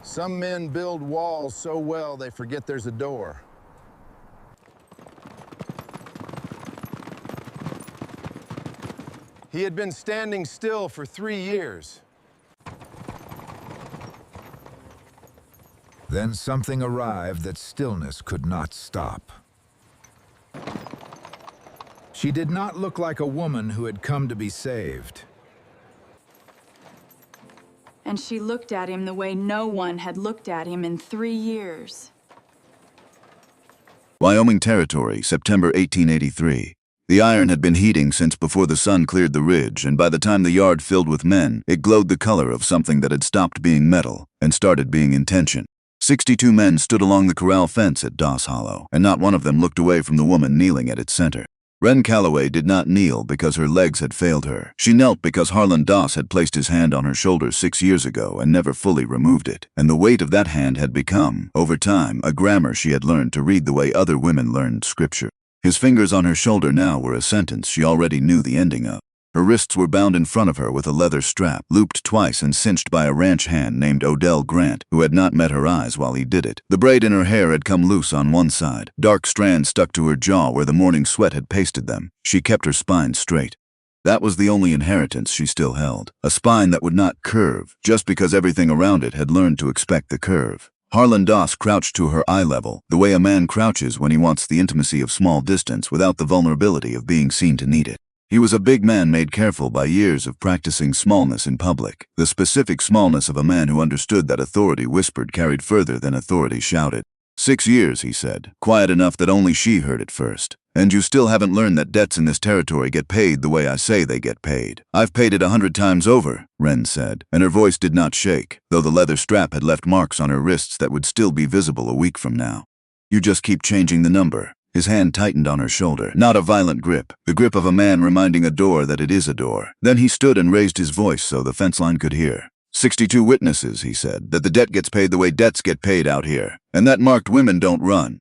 Some men build walls so well they forget there's a door. He had been standing still for 3 years. Then something arrived that stillness could not stop. She did not look like a woman who had come to be saved. And she looked at him the way no one had looked at him in 3 years. Wyoming Territory, September 1883. The iron had been heating since before the sun cleared the ridge, and by the time the yard filled with men, it glowed the color of something that had stopped being metal and started being intention. 62 men stood along the corral fence at Doss Hollow, and not one of them looked away from the woman kneeling at its center. Ren Callaway did not kneel because her legs had failed her. She knelt because Harland Doss had placed his hand on her shoulder 6 years ago and never fully removed it, and the weight of that hand had become, over time, a grammar she had learned to read the way other women learned scripture. His fingers on her shoulder now were a sentence she already knew the ending of. Her wrists were bound in front of her with a leather strap, looped twice and cinched by a ranch hand named Odell Grant, who had not met her eyes while he did it. The braid in her hair had come loose on one side. Dark strands stuck to her jaw where the morning sweat had pasted them. She kept her spine straight. That was the only inheritance she still held. A spine that would not curve, just because everything around it had learned to expect the curve. Harland Doss crouched to her eye level, the way a man crouches when he wants the intimacy of small distance without the vulnerability of being seen to need it. He was a big man made careful by years of practicing smallness in public, the specific smallness of a man who understood that authority whispered carried further than authority shouted. 6 years, he said, quiet enough that only she heard it first. And you still haven't learned that debts in this territory get paid the way I say they get paid. I've paid it 100 times over, Ren said, and her voice did not shake, though the leather strap had left marks on her wrists that would still be visible a week from now. You just keep changing the number. His hand tightened on her shoulder, not a violent grip, the grip of a man reminding a door that it is a door. Then he stood and raised his voice so the fence line could hear. 62 witnesses, he said, that the debt gets paid the way debts get paid out here, and that marked women don't run.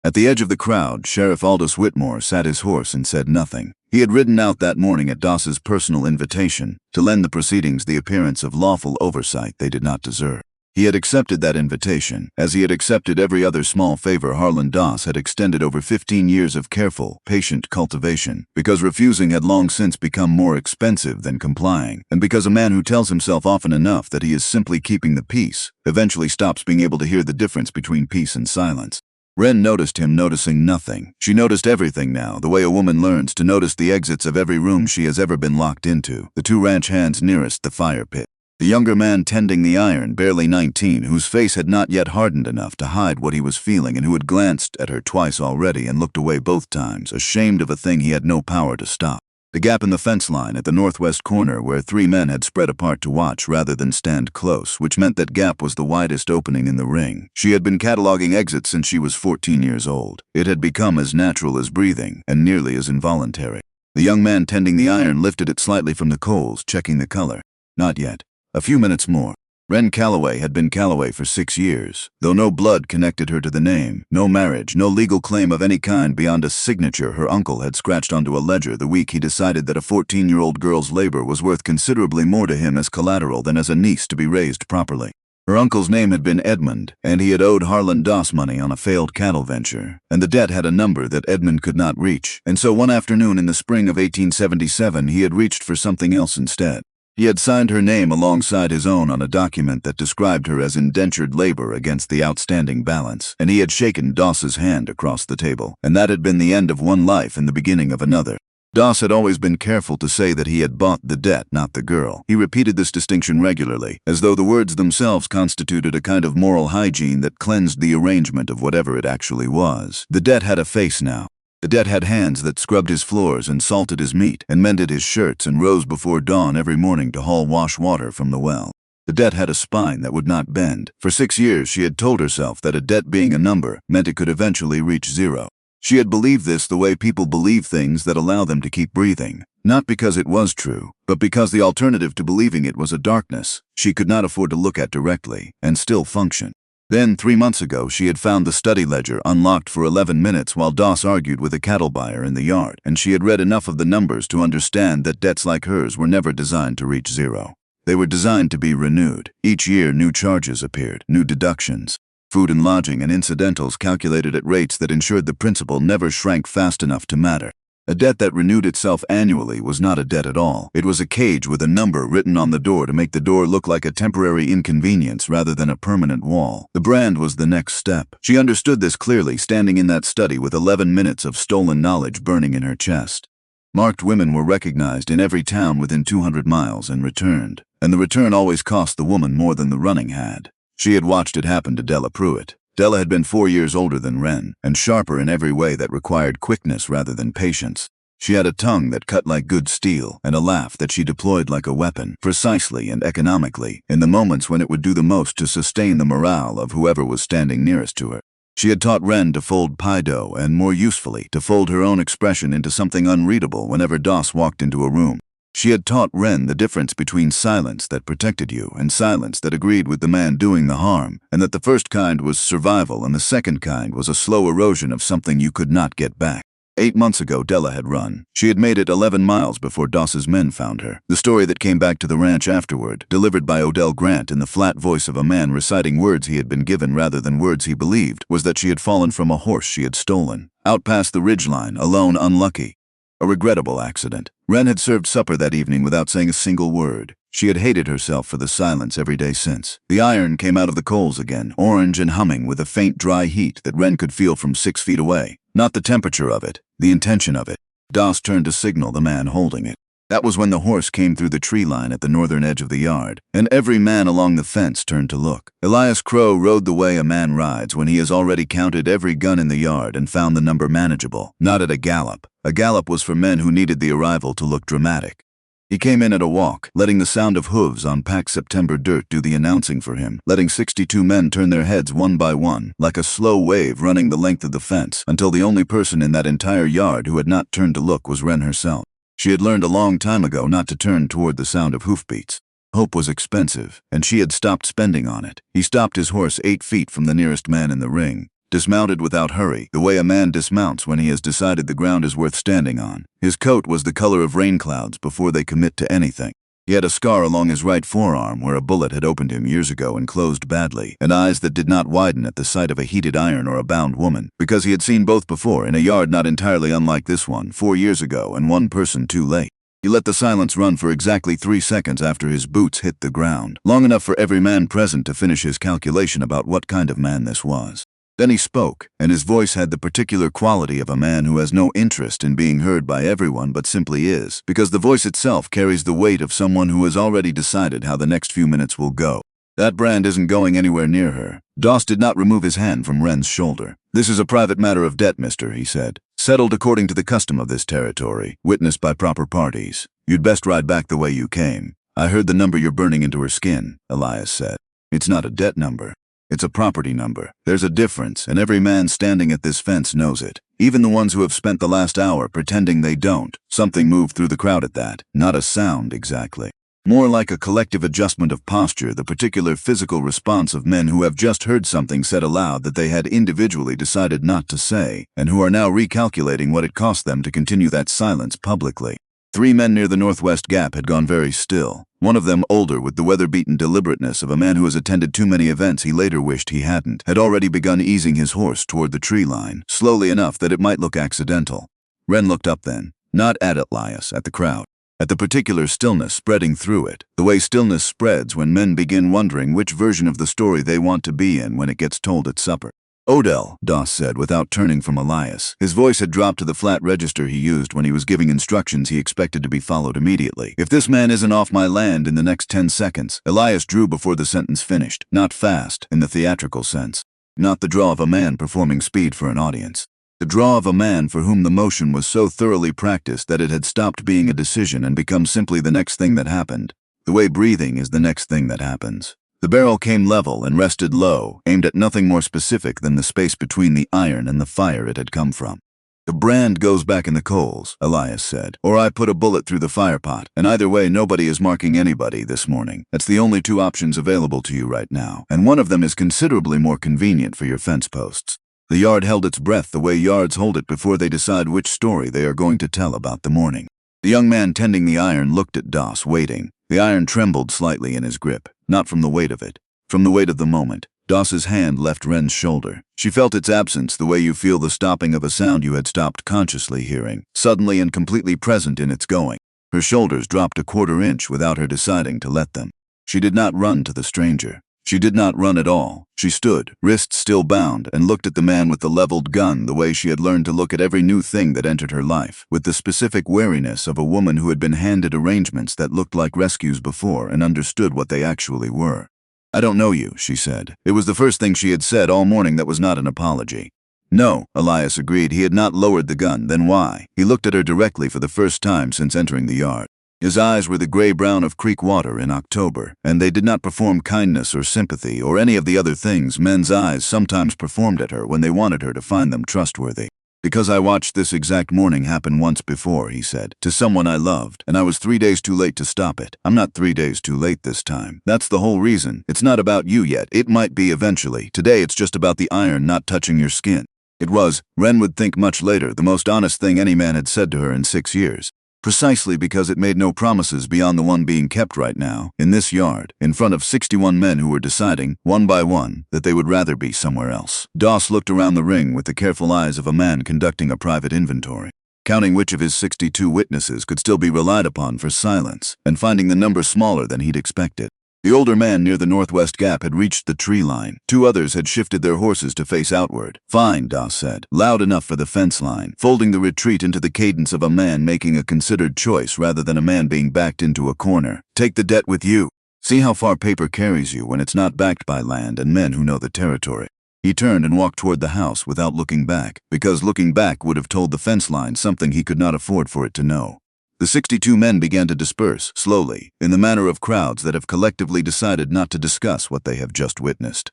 At the edge of the crowd, Sheriff Aldous Whitmore sat his horse and said nothing. He had ridden out that morning at Doss's personal invitation to lend the proceedings the appearance of lawful oversight they did not deserve. He had accepted that invitation, as he had accepted every other small favor Harland Doss had extended over 15 years of careful, patient cultivation, because refusing had long since become more expensive than complying, and because a man who tells himself often enough that he is simply keeping the peace eventually stops being able to hear the difference between peace and silence. Ren noticed him noticing nothing. She noticed everything now, the way a woman learns to notice the exits of every room she has ever been locked into, the 2 ranch hands nearest the fire pit. The younger man tending the iron, barely 19, whose face had not yet hardened enough to hide what he was feeling and who had glanced at her twice already and looked away both times, ashamed of a thing he had no power to stop. The gap in the fence line at the northwest corner where 3 men had spread apart to watch rather than stand close, which meant that gap was the widest opening in the ring. She had been cataloging exits since she was 14 years old. It had become as natural as breathing and nearly as involuntary. The young man tending the iron lifted it slightly from the coals, checking the color. Not yet. A few minutes more. Ren Callaway had been Callaway for 6 years, though no blood connected her to the name, no marriage, no legal claim of any kind beyond a signature her uncle had scratched onto a ledger the week he decided that a 14-year-old girl's labor was worth considerably more to him as collateral than as a niece to be raised properly. Her uncle's name had been Edmund, and he had owed Harland Doss money on a failed cattle venture, and the debt had a number that Edmund could not reach, and so one afternoon in the spring of 1877 he had reached for something else instead. He had signed her name alongside his own on a document that described her as indentured labor against the outstanding balance, and he had shaken Doss's hand across the table, and that had been the end of one life and the beginning of another. Doss had always been careful to say that he had bought the debt, not the girl. He repeated this distinction regularly, as though the words themselves constituted a kind of moral hygiene that cleansed the arrangement of whatever it actually was. The debt had a face now. The debt had hands that scrubbed his floors and salted his meat and mended his shirts and rose before dawn every morning to haul wash water from the well. The debt had a spine that would not bend. For 6 years she had told herself that a debt being a number meant it could eventually reach 0. She had believed this the way people believe things that allow them to keep breathing. Not because it was true, but because the alternative to believing it was a darkness she could not afford to look at directly and still function. Then, 3 months ago, she had found the study ledger unlocked for 11 minutes while Doss argued with a cattle buyer in the yard, and she had read enough of the numbers to understand that debts like hers were never designed to reach 0. They were designed to be renewed. Each year, new charges appeared, new deductions. Food and lodging and incidentals calculated at rates that ensured the principal never shrank fast enough to matter. A debt that renewed itself annually was not a debt at all. It was a cage with a number written on the door to make the door look like a temporary inconvenience rather than a permanent wall. The brand was the next step. She understood this clearly, standing in that study with 11 minutes of stolen knowledge burning in her chest. Marked women were recognized in every town within 200 miles and returned, and the return always cost the woman more than the running had. She had watched it happen to Della Pruitt. Della had been 4 years older than Ren, and sharper in every way that required quickness rather than patience. She had a tongue that cut like good steel, and a laugh that she deployed like a weapon, precisely and economically, in the moments when it would do the most to sustain the morale of whoever was standing nearest to her. She had taught Ren to fold pie dough, and more usefully, to fold her own expression into something unreadable whenever Doss walked into a room. She had taught Ren the difference between silence that protected you and silence that agreed with the man doing the harm, and that the first kind was survival and the second kind was a slow erosion of something you could not get back. 8 months ago, Della had run. She had made it 11 miles before Doss's men found her. The story that came back to the ranch afterward, delivered by Odell Grant in the flat voice of a man reciting words he had been given rather than words he believed, was that she had fallen from a horse she had stolen, out past the ridgeline, alone, unlucky. A regrettable accident. Ren had served supper that evening without saying a single word. She had hated herself for the silence every day since. The iron came out of the coals again, orange and humming with a faint dry heat that Ren could feel from 6 feet away. Not the temperature of it, the intention of it. Doss turned to signal the man holding it. That was when the horse came through the tree line at the northern edge of the yard, and every man along the fence turned to look. Elias Crow rode the way a man rides when he has already counted every gun in the yard and found the number manageable, not at a gallop. A gallop was for men who needed the arrival to look dramatic. He came in at a walk, letting the sound of hooves on packed September dirt do the announcing for him, letting 62 men turn their heads one by one, like a slow wave running the length of the fence, until the only person in that entire yard who had not turned to look was Ren herself. She had learned a long time ago not to turn toward the sound of hoofbeats. Hope was expensive, and she had stopped spending on it. He stopped his horse 8 feet from the nearest man in the ring. Dismounted without hurry, the way a man dismounts when he has decided the ground is worth standing on. His coat was the color of rain clouds before they commit to anything. He had a scar along his right forearm where a bullet had opened him years ago and closed badly, and eyes that did not widen at the sight of a heated iron or a bound woman, because he had seen both before in a yard not entirely unlike this one, 4 years ago, and one person too late. He let the silence run for exactly 3 seconds after his boots hit the ground, long enough for every man present to finish his calculation about what kind of man this was. Then he spoke, and his voice had the particular quality of a man who has no interest in being heard by everyone but simply is, because the voice itself carries the weight of someone who has already decided how the next few minutes will go. That brand isn't going anywhere near her. Doss did not remove his hand from Ren's shoulder. "This is a private matter of debt, mister," he said. "Settled according to the custom of this territory, witnessed by proper parties. You'd best ride back the way you came." "I heard the number you're burning into her skin," Elias said. "It's not a debt number. It's a property number. There's a difference, and every man standing at this fence knows it. Even the ones who have spent the last hour pretending they don't." Something moved through the crowd at that. Not a sound, exactly. More like a collective adjustment of posture, the particular physical response of men who have just heard something said aloud that they had individually decided not to say, and who are now recalculating what it cost them to continue that silence publicly. 3 men near the northwest gap had gone very still. One of them, older, with the weather-beaten deliberateness of a man who has attended too many events he later wished he hadn't, had already begun easing his horse toward the tree line, slowly enough that it might look accidental. Ren looked up then, not at Elias, at the crowd, at the particular stillness spreading through it, the way stillness spreads when men begin wondering which version of the story they want to be in when it gets told at supper. "Odell," Doss said without turning from Elias. His voice had dropped to the flat register he used when he was giving instructions he expected to be followed immediately. "If this man isn't off my land in the next 10 seconds, Elias drew before the sentence finished. Not fast, in the theatrical sense. Not the draw of a man performing speed for an audience. The draw of a man for whom the motion was so thoroughly practiced that it had stopped being a decision and become simply the next thing that happened. The way breathing is the next thing that happens. The barrel came level and rested low, aimed at nothing more specific than the space between the iron and the fire it had come from. "The brand goes back in the coals," Elias said, "or I put a bullet through the firepot, and either way nobody is marking anybody this morning. That's the only 2 options available to you right now, and one of them is considerably more convenient for your fence posts." The yard held its breath the way yards hold it before they decide which story they are going to tell about the morning. The young man tending the iron looked at Doss, waiting. The iron trembled slightly in his grip, not from the weight of it, from the weight of the moment. Doss's hand left Ren's shoulder. She felt its absence the way you feel the stopping of a sound you had stopped consciously hearing, suddenly and completely present in its going. Her shoulders dropped a quarter inch without her deciding to let them. She did not run to the stranger. She did not run at all. She stood, wrists still bound, and looked at the man with the leveled gun the way she had learned to look at every new thing that entered her life, with the specific wariness of a woman who had been handed arrangements that looked like rescues before and understood what they actually were. "I don't know you," she said. It was the first thing she had said all morning that was not an apology. "No," Elias agreed. He had not lowered the gun. Then why? He looked at her directly for the first time since entering the yard. His eyes were the gray-brown of creek water in October, and they did not perform kindness or sympathy or any of the other things men's eyes sometimes performed at her when they wanted her to find them trustworthy. "Because I watched this exact morning happen once before," he said, "to someone I loved, and I was 3 days too late to stop it. I'm not 3 days too late this time. That's the whole reason. It's not about you yet. It might be eventually. Today it's just about the iron not touching your skin." It was, Ren would think much later, the most honest thing any man had said to her in 6 years. Precisely because it made no promises beyond the one being kept right now, in this yard, in front of 61 men who were deciding, one by one, that they would rather be somewhere else. Doss looked around the ring with the careful eyes of a man conducting a private inventory, counting which of his 62 witnesses could still be relied upon for silence, and finding the number smaller than he'd expected. The older man near the northwest gap had reached the tree line. 2 others had shifted their horses to face outward. "Fine," Doss said, loud enough for the fence line, folding the retreat into the cadence of a man making a considered choice rather than a man being backed into a corner. "Take the debt with you. See how far paper carries you when it's not backed by land and men who know the territory." He turned and walked toward the house without looking back, because looking back would have told the fence line something he could not afford for it to know. The 62 men began to disperse, slowly, in the manner of crowds that have collectively decided not to discuss what they have just witnessed.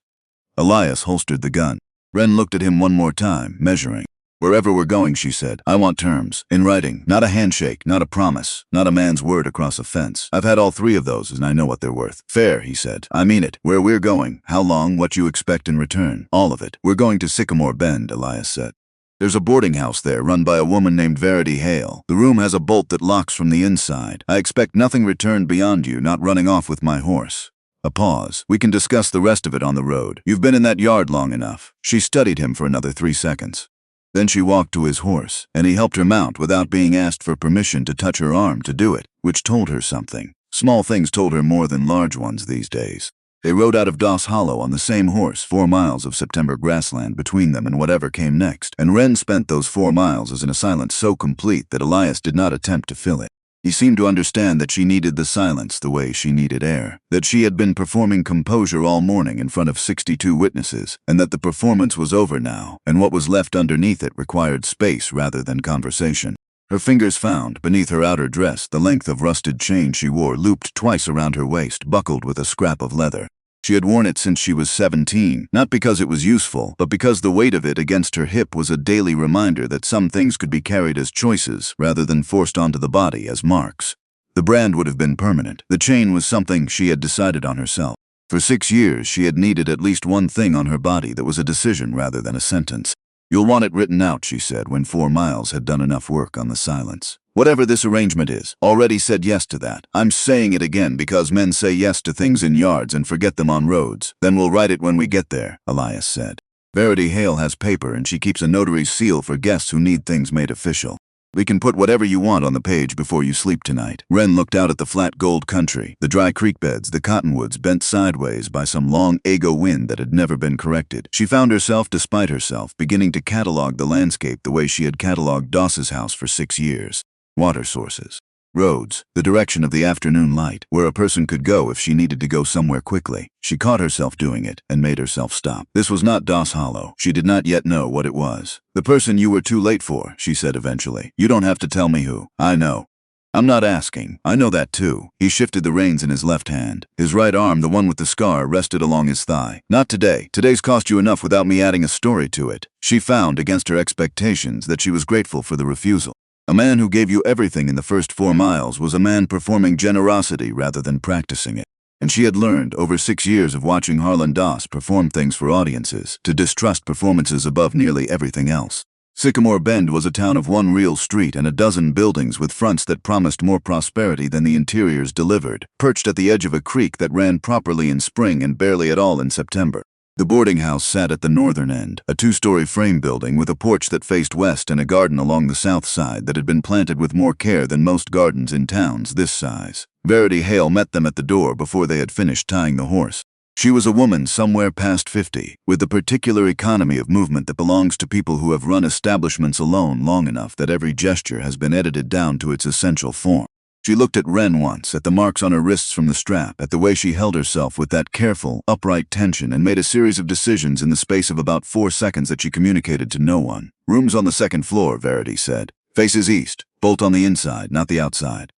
Elias holstered the gun. Ren looked at him one more time, measuring. "Wherever we're going," she said, "I want terms. In writing. Not a handshake, not a promise, not a man's word across a fence. I've had all 3 of those and I know what they're worth." "Fair," he said. "I mean it. Where we're going, how long, what you expect in return. All of it." "We're going to Sycamore Bend," Elias said. "There's a boarding house there run by a woman named Verity Hale. The room has a bolt that locks from the inside. I expect nothing returned beyond you not running off with my horse." A pause. "We can discuss the rest of it on the road. You've been in that yard long enough." She studied him for another 3 seconds. Then she walked to his horse, and he helped her mount without being asked for permission to touch her arm to do it, which told her something. Small things told her more than large ones these days. They rode out of Doss Hollow on the same horse, 4 miles of September grassland between them and whatever came next, and Ren spent those 4 miles as in a silence so complete that Elias did not attempt to fill it. He seemed to understand that she needed the silence the way she needed air, that she had been performing composure all morning in front of 62 witnesses, and that the performance was over now, and what was left underneath it required space rather than conversation. Her fingers found, beneath her outer dress, the length of rusted chain she wore looped twice around her waist, buckled with a scrap of leather. She had worn it since she was 17, not because it was useful, but because the weight of it against her hip was a daily reminder that some things could be carried as choices rather than forced onto the body as marks. The brand would have been permanent. The chain was something she had decided on herself. For 6 years, she had needed at least one thing on her body that was a decision rather than a sentence. "You'll want it written out," she said when 4 miles had done enough work on the silence. "Whatever this arrangement is, already said yes to that. I'm saying it again because men say yes to things in yards and forget them on roads. Then we'll write it when we get there," Elias said. "Verity Hale has paper and she keeps a notary's seal for guests who need things made official. We can put whatever you want on the page before you sleep tonight." Ren looked out at the flat gold country, the dry creek beds, the cottonwoods bent sideways by some long Ago wind that had never been corrected. She found herself, despite herself, beginning to catalog the landscape the way she had cataloged Doss's house for 6 years. Water sources, roads, the direction of the afternoon light, where a person could go if she needed to go somewhere quickly. She caught herself doing it and made herself stop. This was not Doss Hollow. She did not yet know what it was. "The person you were too late for," she said eventually. "You don't have to tell me who. I know. I'm not asking. I know that too." He shifted the reins in his left hand. His right arm, the one with the scar, rested along his thigh. "Not today. Today's cost you enough without me adding a story to it." She found, against her expectations, that she was grateful for the refusal. A man who gave you everything in the first 4 miles was a man performing generosity rather than practicing it. And she had learned, over 6 years of watching Harland Doss perform things for audiences, to distrust performances above nearly everything else. Sycamore Bend was a town of one real street and a dozen buildings with fronts that promised more prosperity than the interiors delivered, perched at the edge of a creek that ran properly in spring and barely at all in September. The boarding house sat at the northern end, a two-story frame building with a porch that faced west and a garden along the south side that had been planted with more care than most gardens in towns this size. Verity Hale met them at the door before they had finished tying the horse. She was a woman somewhere past 50, with the particular economy of movement that belongs to people who have run establishments alone long enough that every gesture has been edited down to its essential form. She looked at Ren once, at the marks on her wrists from the strap, at the way she held herself with that careful, upright tension, and made a series of decisions in the space of about 4 seconds that she communicated to no one. "Room's on the second floor," Verity said. "Faces east. Bolt on the inside, not the outside."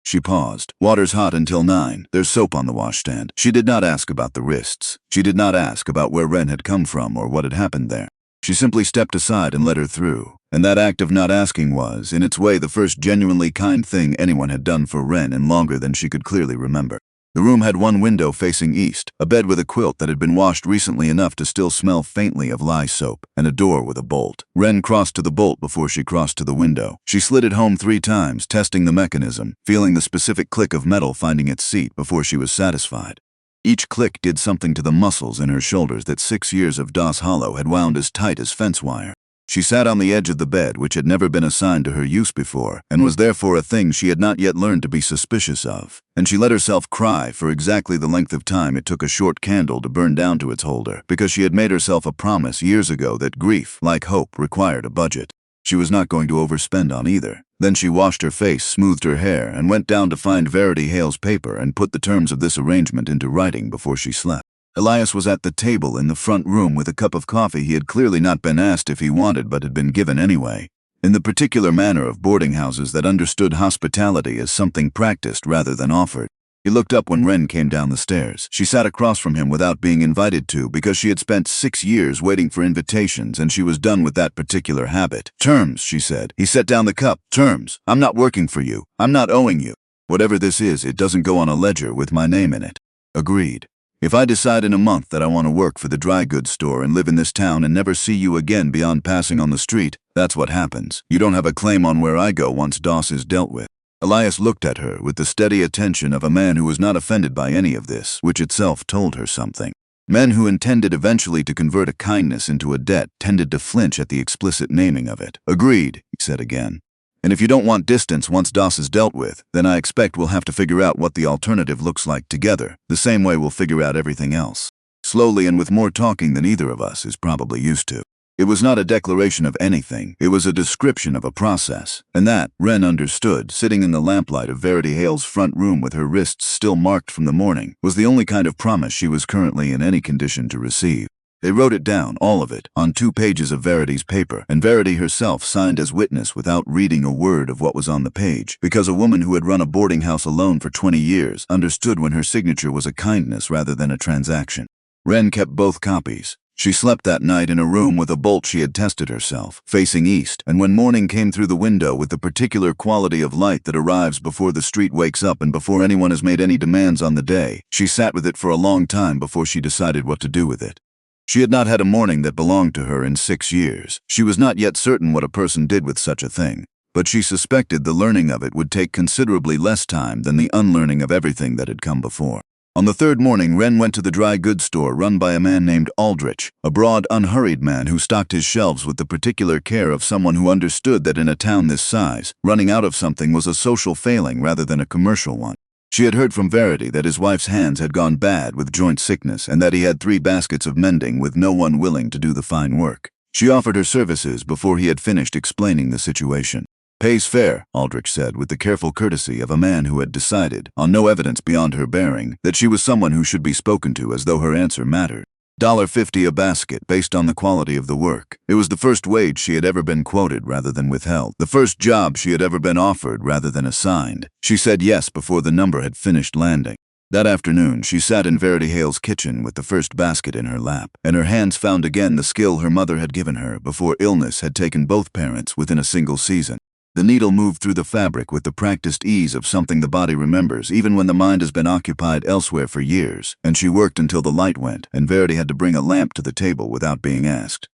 She paused. "Water's hot until 9. There's soap on the washstand." She did not ask about the wrists. She did not ask about where Ren had come from or what had happened there. She simply stepped aside and let her through. And that act of not asking was, in its way, the first genuinely kind thing anyone had done for Ren in longer than she could clearly remember. The room had one window facing east, a bed with a quilt that had been washed recently enough to still smell faintly of lye soap, and a door with a bolt. Ren crossed to the bolt before she crossed to the window. She slid it home 3 times, testing the mechanism, feeling the specific click of metal finding its seat before she was satisfied. Each click did something to the muscles in her shoulders that 6 years of Doss Hollow had wound as tight as fence wire. She sat on the edge of the bed, which had never been assigned to her use before, and was therefore a thing she had not yet learned to be suspicious of. And she let herself cry for exactly the length of time it took a short candle to burn down to its holder, because she had made herself a promise years ago that grief, like hope, required a budget. She was not going to overspend on either. Then she washed her face, smoothed her hair, and went down to find Verity Hale's paper and put the terms of this arrangement into writing before she slept. Elias was at the table in the front room with a cup of coffee he had clearly not been asked if he wanted but had been given anyway. In the particular manner of boarding houses that understood hospitality as something practiced rather than offered. He looked up when Ren came down the stairs. She sat across from him without being invited to because she had spent 6 years waiting for invitations and she was done with that particular habit. "Terms," she said. He set down the cup. "Terms. I'm not working for you. I'm not owing you. Whatever this is, it doesn't go on a ledger with my name in it." "Agreed. If I decide in a month that I want to work for the dry goods store and live in this town and never see you again beyond passing on the street, that's what happens. You don't have a claim on where I go once Doss is dealt with." Elias looked at her with the steady attention of a man who was not offended by any of this, which itself told her something. Men who intended eventually to convert a kindness into a debt tended to flinch at the explicit naming of it. "Agreed," he said again. "And if you don't want distance once Doss is dealt with, then I expect we'll have to figure out what the alternative looks like together, the same way we'll figure out everything else. Slowly and with more talking than either of us is probably used to." It was not a declaration of anything, it was a description of a process, and that, Ren understood, sitting in the lamplight of Verity Hale's front room with her wrists still marked from the morning, was the only kind of promise she was currently in any condition to receive. They wrote it down, all of it, on 2 pages of Verity's paper, and Verity herself signed as witness without reading a word of what was on the page, because a woman who had run a boarding house alone for 20 years understood when her signature was a kindness rather than a transaction. Ren kept both copies. She slept that night in a room with a bolt she had tested herself, facing east, and when morning came through the window with the particular quality of light that arrives before the street wakes up and before anyone has made any demands on the day, she sat with it for a long time before she decided what to do with it. She had not had a morning that belonged to her in 6 years. She was not yet certain what a person did with such a thing, but she suspected the learning of it would take considerably less time than the unlearning of everything that had come before. On the 3rd morning, Ren went to the dry goods store run by a man named Aldrich, a broad, unhurried man who stocked his shelves with the particular care of someone who understood that in a town this size, running out of something was a social failing rather than a commercial one. She had heard from Verity that his wife's hands had gone bad with joint sickness and that he had 3 baskets of mending with no one willing to do the fine work. She offered her services before he had finished explaining the situation. "Pays fair," Aldrich said with the careful courtesy of a man who had decided, on no evidence beyond her bearing, that she was someone who should be spoken to as though her answer mattered. $1.50 a basket based on the quality of the work. It was the first wage she had ever been quoted rather than withheld, the first job she had ever been offered rather than assigned. She said yes before the number had finished landing. That afternoon, she sat in Verity Hale's kitchen with the first basket in her lap, and her hands found again the skill her mother had given her before illness had taken both parents within a single season. The needle moved through the fabric with the practiced ease of something the body remembers even when the mind has been occupied elsewhere for years, and she worked until the light went, and Verity had to bring a lamp to the table without being asked.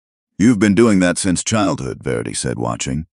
You've been doing that since childhood, Verity said, watching.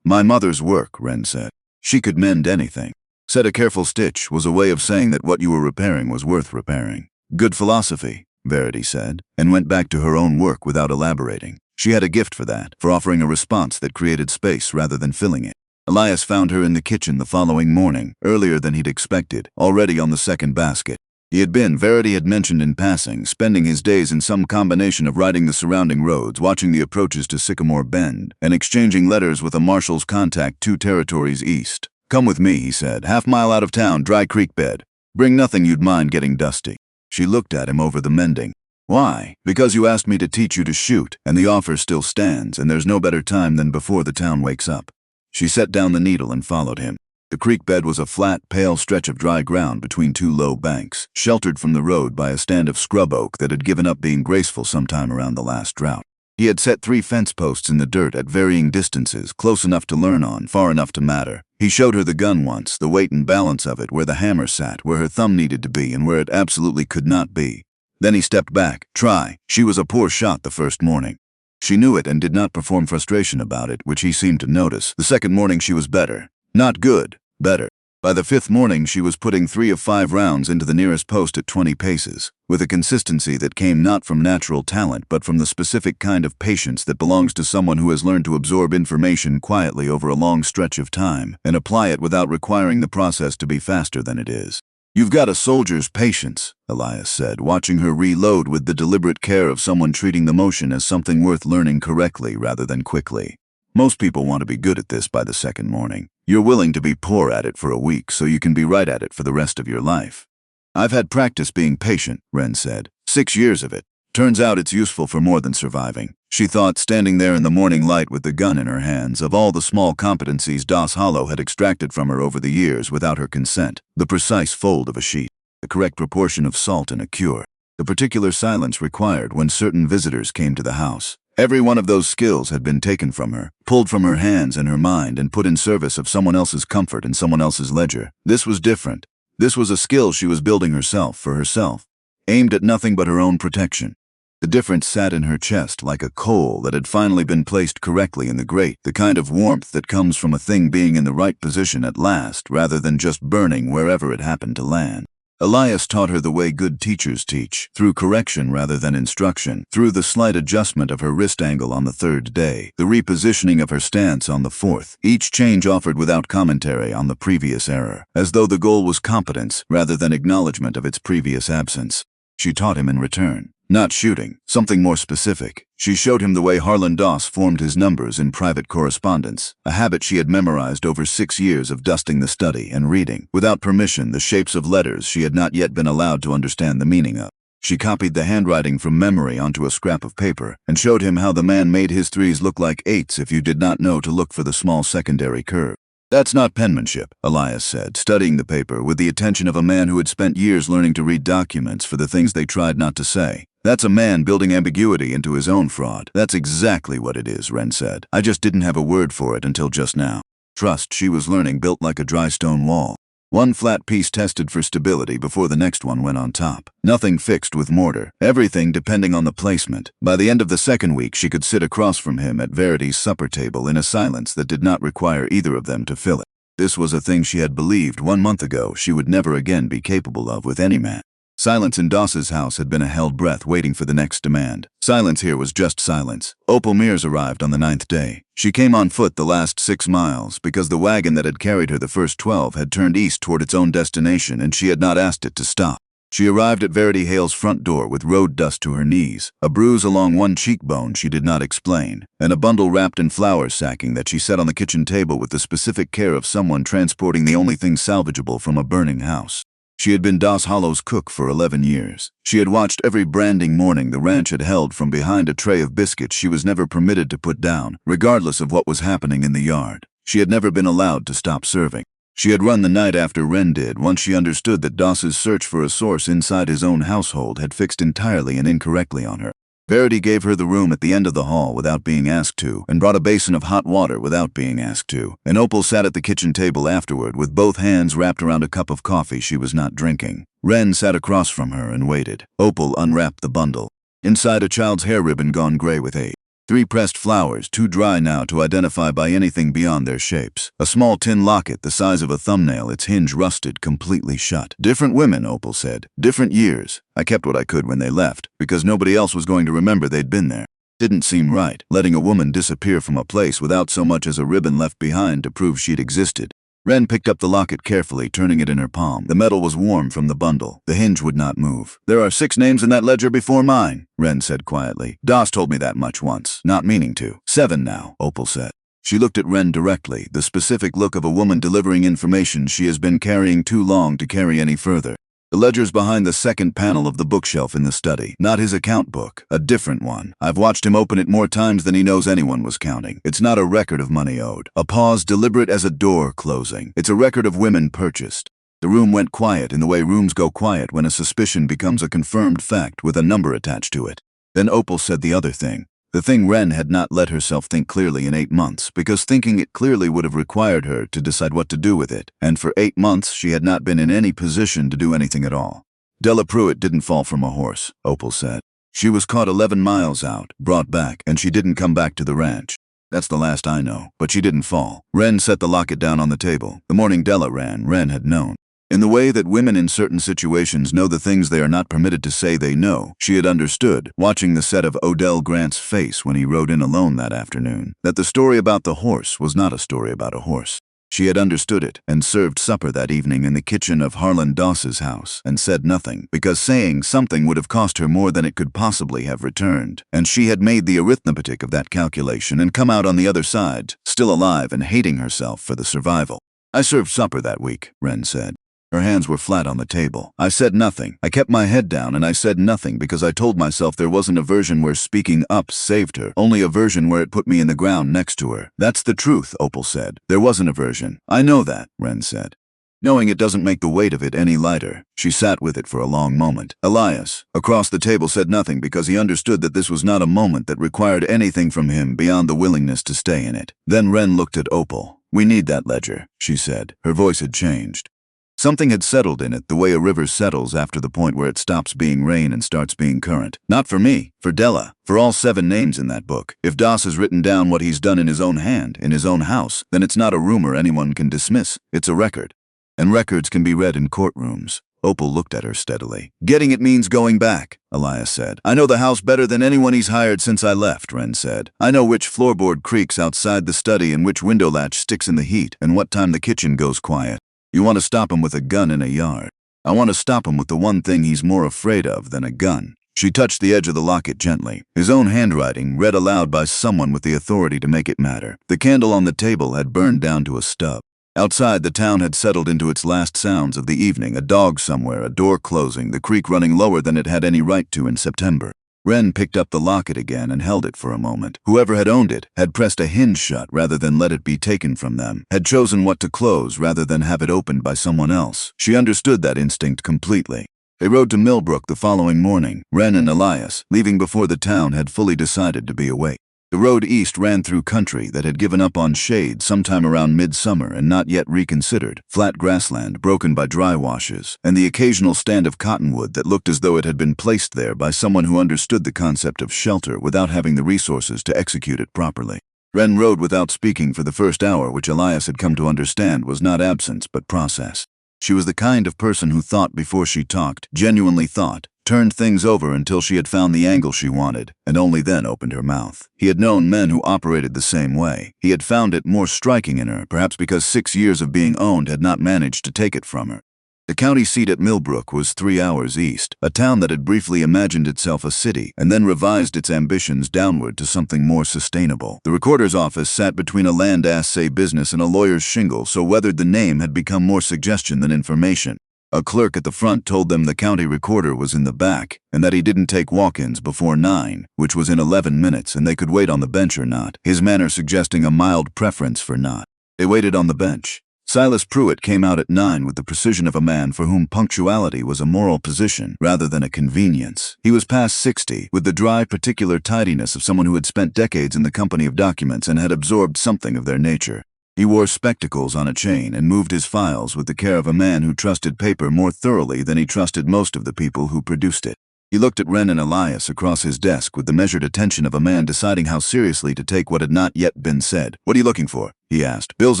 My mother's work, Ren said. She could mend anything. Said a careful stitch was a way of saying that what you were repairing was worth repairing. Good philosophy, Verity said, and went back to her own work without elaborating. She had a gift for that, for offering a response that created space rather than filling it. Elias found her in the kitchen the following morning, earlier than he'd expected, already on the second basket. He had been, Verity had mentioned in passing, spending his days in some combination of riding the surrounding roads, watching the approaches to Sycamore Bend, and exchanging letters with a marshal's contact 2 territories east. Come with me, he said, half-mile out of town, dry creek bed. Bring nothing you'd mind getting dusty. She looked at him over the mending. Why? Because you asked me to teach you to shoot, and the offer still stands, and there's no better time than before the town wakes up. She set down the needle and followed him. The creek bed was a flat, pale stretch of dry ground between 2 low banks, sheltered from the road by a stand of scrub oak that had given up being graceful sometime around the last drought. He had set 3 fence posts in the dirt at varying distances, close enough to learn on, far enough to matter. He showed her the gun once, the weight and balance of it, where the hammer sat, where her thumb needed to be, and where it absolutely could not be. Then he stepped back. Try. She was a poor shot the first morning. She knew it and did not perform frustration about it, which he seemed to notice. The second morning she was better. Not good. Better. By the 5th morning, she was putting 3 of 5 rounds into the nearest post at 20 paces, with a consistency that came not from natural talent but from the specific kind of patience that belongs to someone who has learned to absorb information quietly over a long stretch of time and apply it without requiring the process to be faster than it is. You've got a soldier's patience, Elias said, watching her reload with the deliberate care of someone treating the motion as something worth learning correctly rather than quickly. Most people want to be good at this by the 2nd morning. You're willing to be poor at it for a week so you can be right at it for the rest of your life. I've had practice being patient, Ren said. 6 years of it. Turns out it's useful for more than surviving. She thought, standing there in the morning light with the gun in her hands, of all the small competencies Doss Hollow had extracted from her over the years without her consent. The precise fold of a sheet, the correct proportion of salt in a cure, the particular silence required when certain visitors came to the house. Every one of those skills had been taken from her, pulled from her hands and her mind and put in service of someone else's comfort and someone else's ledger. This was different. This was a skill she was building herself, for herself, aimed at nothing but her own protection. The difference sat in her chest like a coal that had finally been placed correctly in the grate, the kind of warmth that comes from a thing being in the right position at last rather than just burning wherever it happened to land. Elias taught her the way good teachers teach, through correction rather than instruction, through the slight adjustment of her wrist angle on the 3rd day, the repositioning of her stance on the 4th, each change offered without commentary on the previous error, as though the goal was competence rather than acknowledgement of its previous absence. She taught him in return. Not shooting, something more specific. She showed him the way Harland Doss formed his numbers in private correspondence, a habit she had memorized over 6 years of dusting the study and reading, without permission, the shapes of letters she had not yet been allowed to understand the meaning of. She copied the handwriting from memory onto a scrap of paper and showed him how the man made his 3s look like 8s if you did not know to look for the small secondary curve. That's not penmanship, Elias said, studying the paper with the attention of a man who had spent years learning to read documents for the things they tried not to say. That's a man building ambiguity into his own fraud. That's exactly what it is, Ren said. I just didn't have a word for it until just now. Trust, she was learning, built like a dry stone wall. One flat piece tested for stability before the next one went on top. Nothing fixed with mortar. Everything depending on the placement. By the end of the 2nd week, she could sit across from him at Verity's supper table in a silence that did not require either of them to fill it. This was a thing she had believed 1 month ago she would never again be capable of with any man. Silence in Doss's house had been a held breath waiting for the next demand. Silence here was just silence. Opel Mirs arrived on the 9th day. She came on foot the last 6 miles because the wagon that had carried her the first 12 had turned east toward its own destination and she had not asked it to stop. She arrived at Verity Hale's front door with road dust to her knees, a bruise along one cheekbone she did not explain, and a bundle wrapped in flour sacking that she set on the kitchen table with the specific care of someone transporting the only thing salvageable from a burning house. She had been Doss Hollow's cook for 11 years. She had watched every branding morning the ranch had held from behind a tray of biscuits she was never permitted to put down, regardless of what was happening in the yard. She had never been allowed to stop serving. She had run the night after Ren did, once she understood that Doss's search for a source inside his own household had fixed entirely and incorrectly on her. Verity gave her the room at the end of the hall without being asked to, and brought a basin of hot water without being asked to, and Opel sat at the kitchen table afterward with both hands wrapped around a cup of coffee she was not drinking. Ren sat across from her and waited. Opel unwrapped the bundle. Inside, a child's hair ribbon gone gray with age. 3 pressed flowers, too dry now to identify by anything beyond their shapes. A small tin locket the size of a thumbnail, its hinge rusted, completely shut. Different women, Opel said. Different years. I kept what I could when they left, because nobody else was going to remember they'd been there. Didn't seem right, letting a woman disappear from a place without so much as a ribbon left behind to prove she'd existed. Ren picked up the locket carefully, turning it in her palm. The metal was warm from the bundle. The hinge would not move. "There are 6 names in that ledger before mine," Ren said quietly. "Doss told me that much once, not meaning to." 7 now, Opel said. She looked at Ren directly, the specific look of a woman delivering information she has been carrying too long to carry any further. The ledger's behind the second panel of the bookshelf in the study. Not his account book, a different one. I've watched him open it more times than he knows anyone was counting. It's not a record of money owed. A pause deliberate as a door closing. It's a record of women purchased. The room went quiet in the way rooms go quiet when a suspicion becomes a confirmed fact with a number attached to it. Then Opel said the other thing. The thing Ren had not let herself think clearly in 8 months, because thinking it clearly would have required her to decide what to do with it, and for 8 months she had not been in any position to do anything at all. Della Pruitt didn't fall from a horse, Opel said. She was caught 11 miles out, brought back, and she didn't come back to the ranch. That's the last I know, but she didn't fall. Ren set the locket down on the table. The morning Della ran, Ren had known. In the way that women in certain situations know the things they are not permitted to say they know, she had understood, watching the set of Odell Grant's face when he rode in alone that afternoon, that the story about the horse was not a story about a horse. She had understood it, and served supper that evening in the kitchen of Harland Doss's house, and said nothing, because saying something would have cost her more than it could possibly have returned, and she had made the arithmetic of that calculation and come out on the other side, still alive and hating herself for the survival. "I served supper that week," Ren said. Her hands were flat on the table. "I said nothing. I kept my head down and I said nothing because I told myself there wasn't a version where speaking up saved her, only a version where it put me in the ground next to her." "That's the truth," Opel said. "There wasn't a version." "I know that," Ren said. Knowing it doesn't make the weight of it any lighter. She sat with it for a long moment. Elias, across the table, said nothing because he understood that this was not a moment that required anything from him beyond the willingness to stay in it. Then Ren looked at Opel. "We need that ledger," she said. Her voice had changed. Something had settled in it the way a river settles after the point where it stops being rain and starts being current. "Not for me, for Della, for all 7 names in that book. If Doss has written down what he's done in his own hand, in his own house, then it's not a rumor anyone can dismiss. It's a record. And records can be read in courtrooms." Opel looked at her steadily. "Getting it means going back," Elias said. "I know the house better than anyone he's hired since I left," Ren said. "I know which floorboard creaks outside the study and which window latch sticks in the heat and what time the kitchen goes quiet. You want to stop him with a gun in a yard. I want to stop him with the one thing he's more afraid of than a gun." She touched the edge of the locket gently. His own handwriting, read aloud by someone with the authority to make it matter. The candle on the table had burned down to a stub. Outside, the town had settled into its last sounds of the evening, a dog somewhere, a door closing, the creek running lower than it had any right to in September. Ren picked up the locket again and held it for a moment. Whoever had owned it had pressed a hinge shut rather than let it be taken from them, had chosen what to close rather than have it opened by someone else. She understood that instinct completely. They rode to Milbrook the following morning, Ren and Elias, leaving before the town had fully decided to be awake. The road east ran through country that had given up on shade sometime around midsummer and not yet reconsidered, flat grassland broken by dry washes, and the occasional stand of cottonwood that looked as though it had been placed there by someone who understood the concept of shelter without having the resources to execute it properly. Ren rode without speaking for the first hour, which Elias had come to understand was not absence but process. She was the kind of person who thought before she talked, genuinely thought, turned things over until she had found the angle she wanted, and only then opened her mouth. He had known men who operated the same way. He had found it more striking in her, perhaps because 6 years of being owned had not managed to take it from her. The county seat at Milbrook was 3 hours east, a town that had briefly imagined itself a city and then revised its ambitions downward to something more sustainable. The recorder's office sat between a land assay business and a lawyer's shingle, so weathered the name had become more suggestion than information. A clerk at the front told them the county recorder was in the back and that he didn't take walk-ins before 9, which was in 11 minutes, and they could wait on the bench or not, his manner suggesting a mild preference for not. They waited on the bench. Silas Pruitt came out at 9 with the precision of a man for whom punctuality was a moral position rather than a convenience. He was past 60, with the dry, particular tidiness of someone who had spent decades in the company of documents and had absorbed something of their nature. He wore spectacles on a chain and moved his files with the care of a man who trusted paper more thoroughly than he trusted most of the people who produced it. He looked at Ren and Elias across his desk with the measured attention of a man deciding how seriously to take what had not yet been said. "What are you looking for?" he asked. "Bills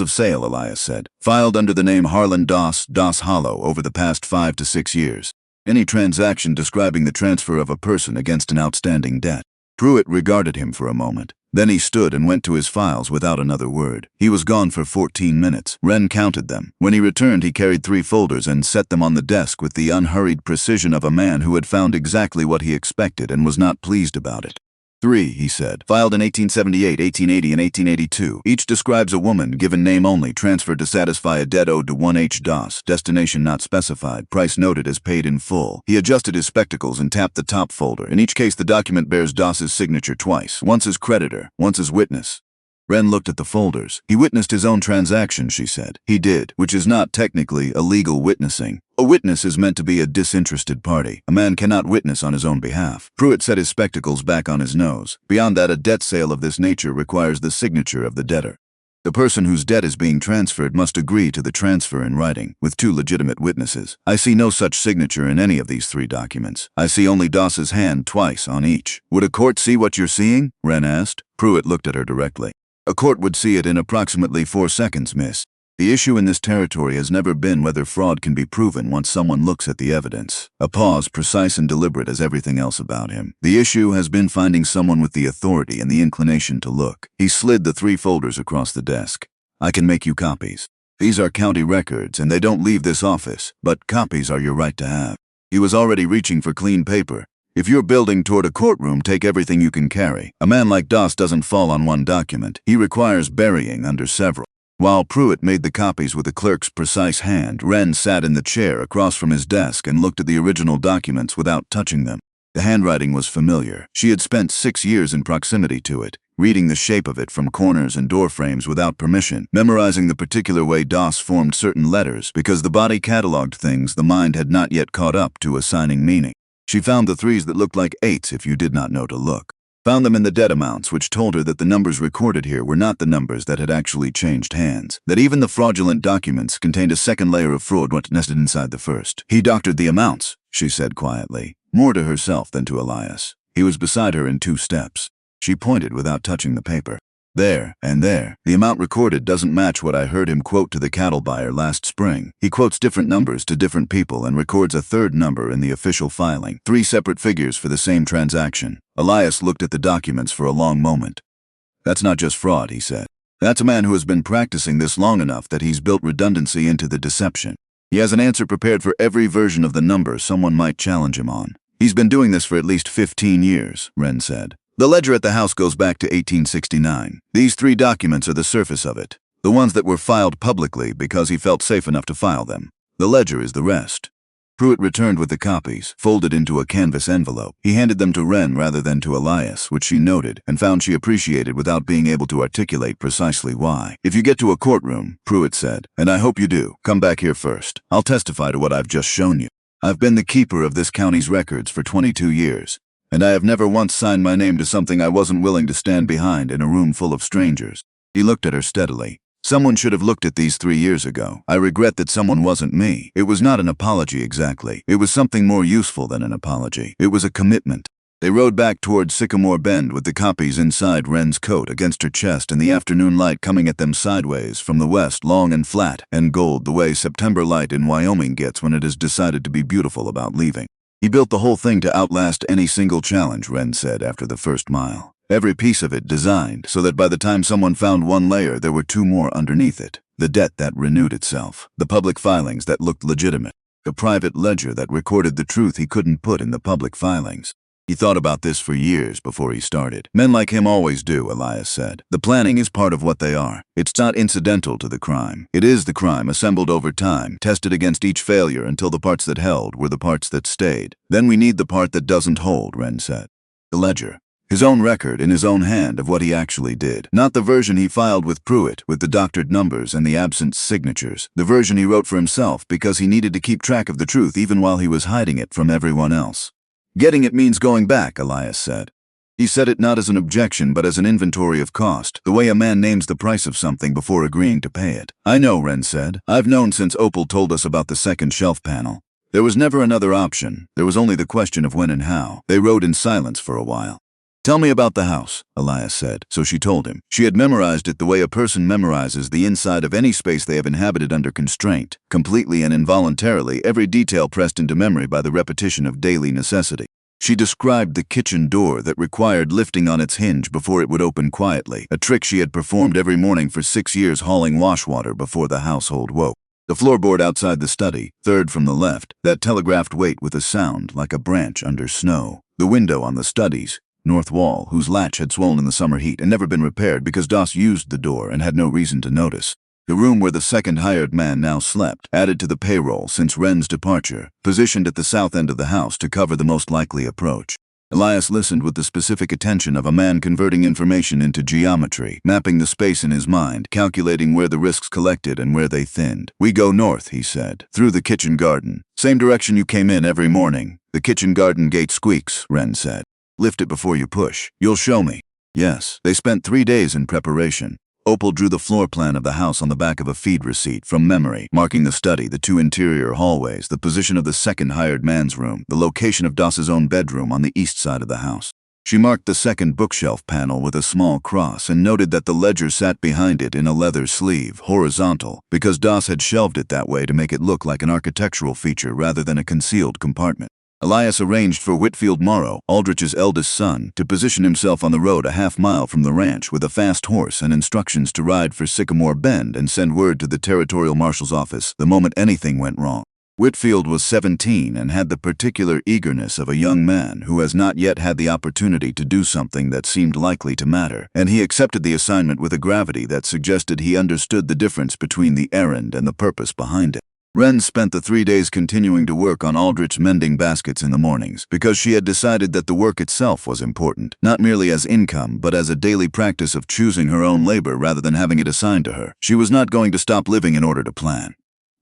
of sale," Elias said. "Filed under the name Harland Doss, Doss Hollow, over the past 5 to 6 years. Any transaction describing the transfer of a person against an outstanding debt." Pruitt regarded him for a moment. Then he stood and went to his files without another word. He was gone for 14 minutes. Ren counted them. When he returned, he carried 3 folders and set them on the desk with the unhurried precision of a man who had found exactly what he expected and was not pleased about it. 3, he said. Filed in 1878, 1880, and 1882. Each describes a woman, given name only, transferred to satisfy a debt owed to 1H Doss, destination not specified, price noted as paid in full. He adjusted his spectacles and tapped the top folder. In each case, the document bears Doss's signature twice, once as creditor, once as witness. Ren looked at the folders. "He witnessed his own transaction," she said. "He did, which is not technically illegal witnessing. A witness is meant to be a disinterested party. A man cannot witness on his own behalf." Pruitt set his spectacles back on his nose. "Beyond that, a debt sale of this nature requires the signature of the debtor. The person whose debt is being transferred must agree to the transfer in writing, with 2 legitimate witnesses. I see no such signature in any of these 3 documents. I see only Doss's hand twice on each." "Would a court see what you're seeing?" Ren asked. Pruitt looked at her directly. "A court would see it in approximately 4 seconds, miss. The issue in this territory has never been whether fraud can be proven once someone looks at the evidence." A pause, precise and deliberate as everything else about him. "The issue has been finding someone with the authority and the inclination to look." He slid the 3 folders across the desk. "I can make you copies. These are county records, and they don't leave this office, but copies are your right to have." He was already reaching for clean paper. "If you're building toward a courtroom, take everything you can carry. A man like Doss doesn't fall on one document. He requires burying under several." While Pruitt made the copies with the clerk's precise hand, Ren sat in the chair across from his desk and looked at the original documents without touching them. The handwriting was familiar. She had spent 6 years in proximity to it, reading the shape of it from corners and door frames without permission, memorizing the particular way Doss formed certain letters because the body cataloged things the mind had not yet caught up to assigning meaning. She found the 3s that looked like 8s if you did not know to look. Found them in the debt amounts, which told her that the numbers recorded here were not the numbers that had actually changed hands. That even the fraudulent documents contained a second layer of fraud nested inside the first. "He doctored the amounts," she said quietly, more to herself than to Elias. He was beside her in 2 steps. She pointed without touching the paper. "There, and there. The amount recorded doesn't match what I heard him quote to the cattle buyer last spring. He quotes different numbers to different people and records a 3rd number in the official filing. 3 separate figures for the same transaction." Elias looked at the documents for a long moment. "That's not just fraud," he said. "That's a man who has been practicing this long enough that he's built redundancy into the deception. He has an answer prepared for every version of the number someone might challenge him on. He's been doing this for at least 15 years, Ren said. "The ledger at the house goes back to 1869. These 3 documents are the surface of it, the ones that were filed publicly because he felt safe enough to file them. The ledger is the rest." Pruitt returned with the copies, folded into a canvas envelope. He handed them to Ren rather than to Elias, which she noted, and found she appreciated without being able to articulate precisely why. "If you get to a courtroom," Pruitt said, "and I hope you do, come back here first. I'll testify to what I've just shown you. I've been the keeper of this county's records for 22 years. And I have never once signed my name to something I wasn't willing to stand behind in a room full of strangers." He looked at her steadily. "Someone should have looked at these 3 years ago. I regret that someone wasn't me." It was not an apology exactly. It was something more useful than an apology. It was a commitment. They rode back toward Sycamore Bend with the copies inside Ren's coat against her chest and the afternoon light coming at them sideways from the west, long and flat and gold the way September light in Wyoming gets when it has decided to be beautiful about leaving. "He built the whole thing to outlast any single challenge," Ren said after the first mile. "Every piece of it designed so that by the time someone found one layer, there were 2 more underneath it. The debt that renewed itself, the public filings that looked legitimate, the private ledger that recorded the truth he couldn't put in the public filings. He thought about this for years before he started. Men like him always do," Elias said. "The planning is part of what they are. It's not incidental to the crime. It is the crime assembled over time, tested against each failure until the parts that held were the parts that stayed. Then we need the part that doesn't hold," Ren said. "The ledger. His own record in his own hand of what he actually did. Not the version he filed with Pruitt with the doctored numbers and the absent signatures. The version he wrote for himself because he needed to keep track of the truth even while he was hiding it from everyone else." "Getting it means going back," Elias said. He said it not as an objection but as an inventory of cost, the way a man names the price of something before agreeing to pay it. "I know," Ren said. "I've known since Opel told us about the second shelf panel. There was never another option. There was only the question of when and how. They rode in silence for a while. "Tell me about the house," Elias said, so she told him. She had memorized it the way a person memorizes the inside of any space they have inhabited under constraint, completely and involuntarily, every detail pressed into memory by the repetition of daily necessity. She described the kitchen door that required lifting on its hinge before it would open quietly, a trick she had performed every morning for 6 years hauling wash water before the household woke. The floorboard outside the study, third from the left, that telegraphed wait with a sound like a branch under snow. The window on the study's north wall, whose latch had swollen in the summer heat and never been repaired because Doss used the door and had no reason to notice. The room where the second hired man now slept, added to the payroll since Ren's departure, positioned at the south end of the house to cover the most likely approach. Elias listened with the specific attention of a man converting information into geometry, mapping the space in his mind, calculating where the risks collected and where they thinned. "We go north," he said, "through the kitchen garden. Same direction you came in every morning." "The kitchen garden gate squeaks," Ren said. "Lift it before you push. You'll show me." Yes, they spent 3 days in preparation. Opel drew the floor plan of the house on the back of a feed receipt from memory, marking the study, the 2 interior hallways, the position of the second hired man's room, the location of Doss's own bedroom on the east side of the house. She marked the second bookshelf panel with a small cross and noted that the ledger sat behind it in a leather sleeve, horizontal, because Doss had shelved it that way to make it look like an architectural feature rather than a concealed compartment. Elias arranged for Whitfield Morrow, Aldrich's eldest son, to position himself on the road a half-mile from the ranch with a fast horse and instructions to ride for Sycamore Bend and send word to the territorial marshal's office the moment anything went wrong. Whitfield was 17 and had the particular eagerness of a young man who has not yet had the opportunity to do something that seemed likely to matter, and he accepted the assignment with a gravity that suggested he understood the difference between the errand and the purpose behind it. Ren spent the 3 days continuing to work on Aldrich mending baskets in the mornings, because she had decided that the work itself was important, not merely as income, but as a daily practice of choosing her own labor rather than having it assigned to her. She was not going to stop living in order to plan.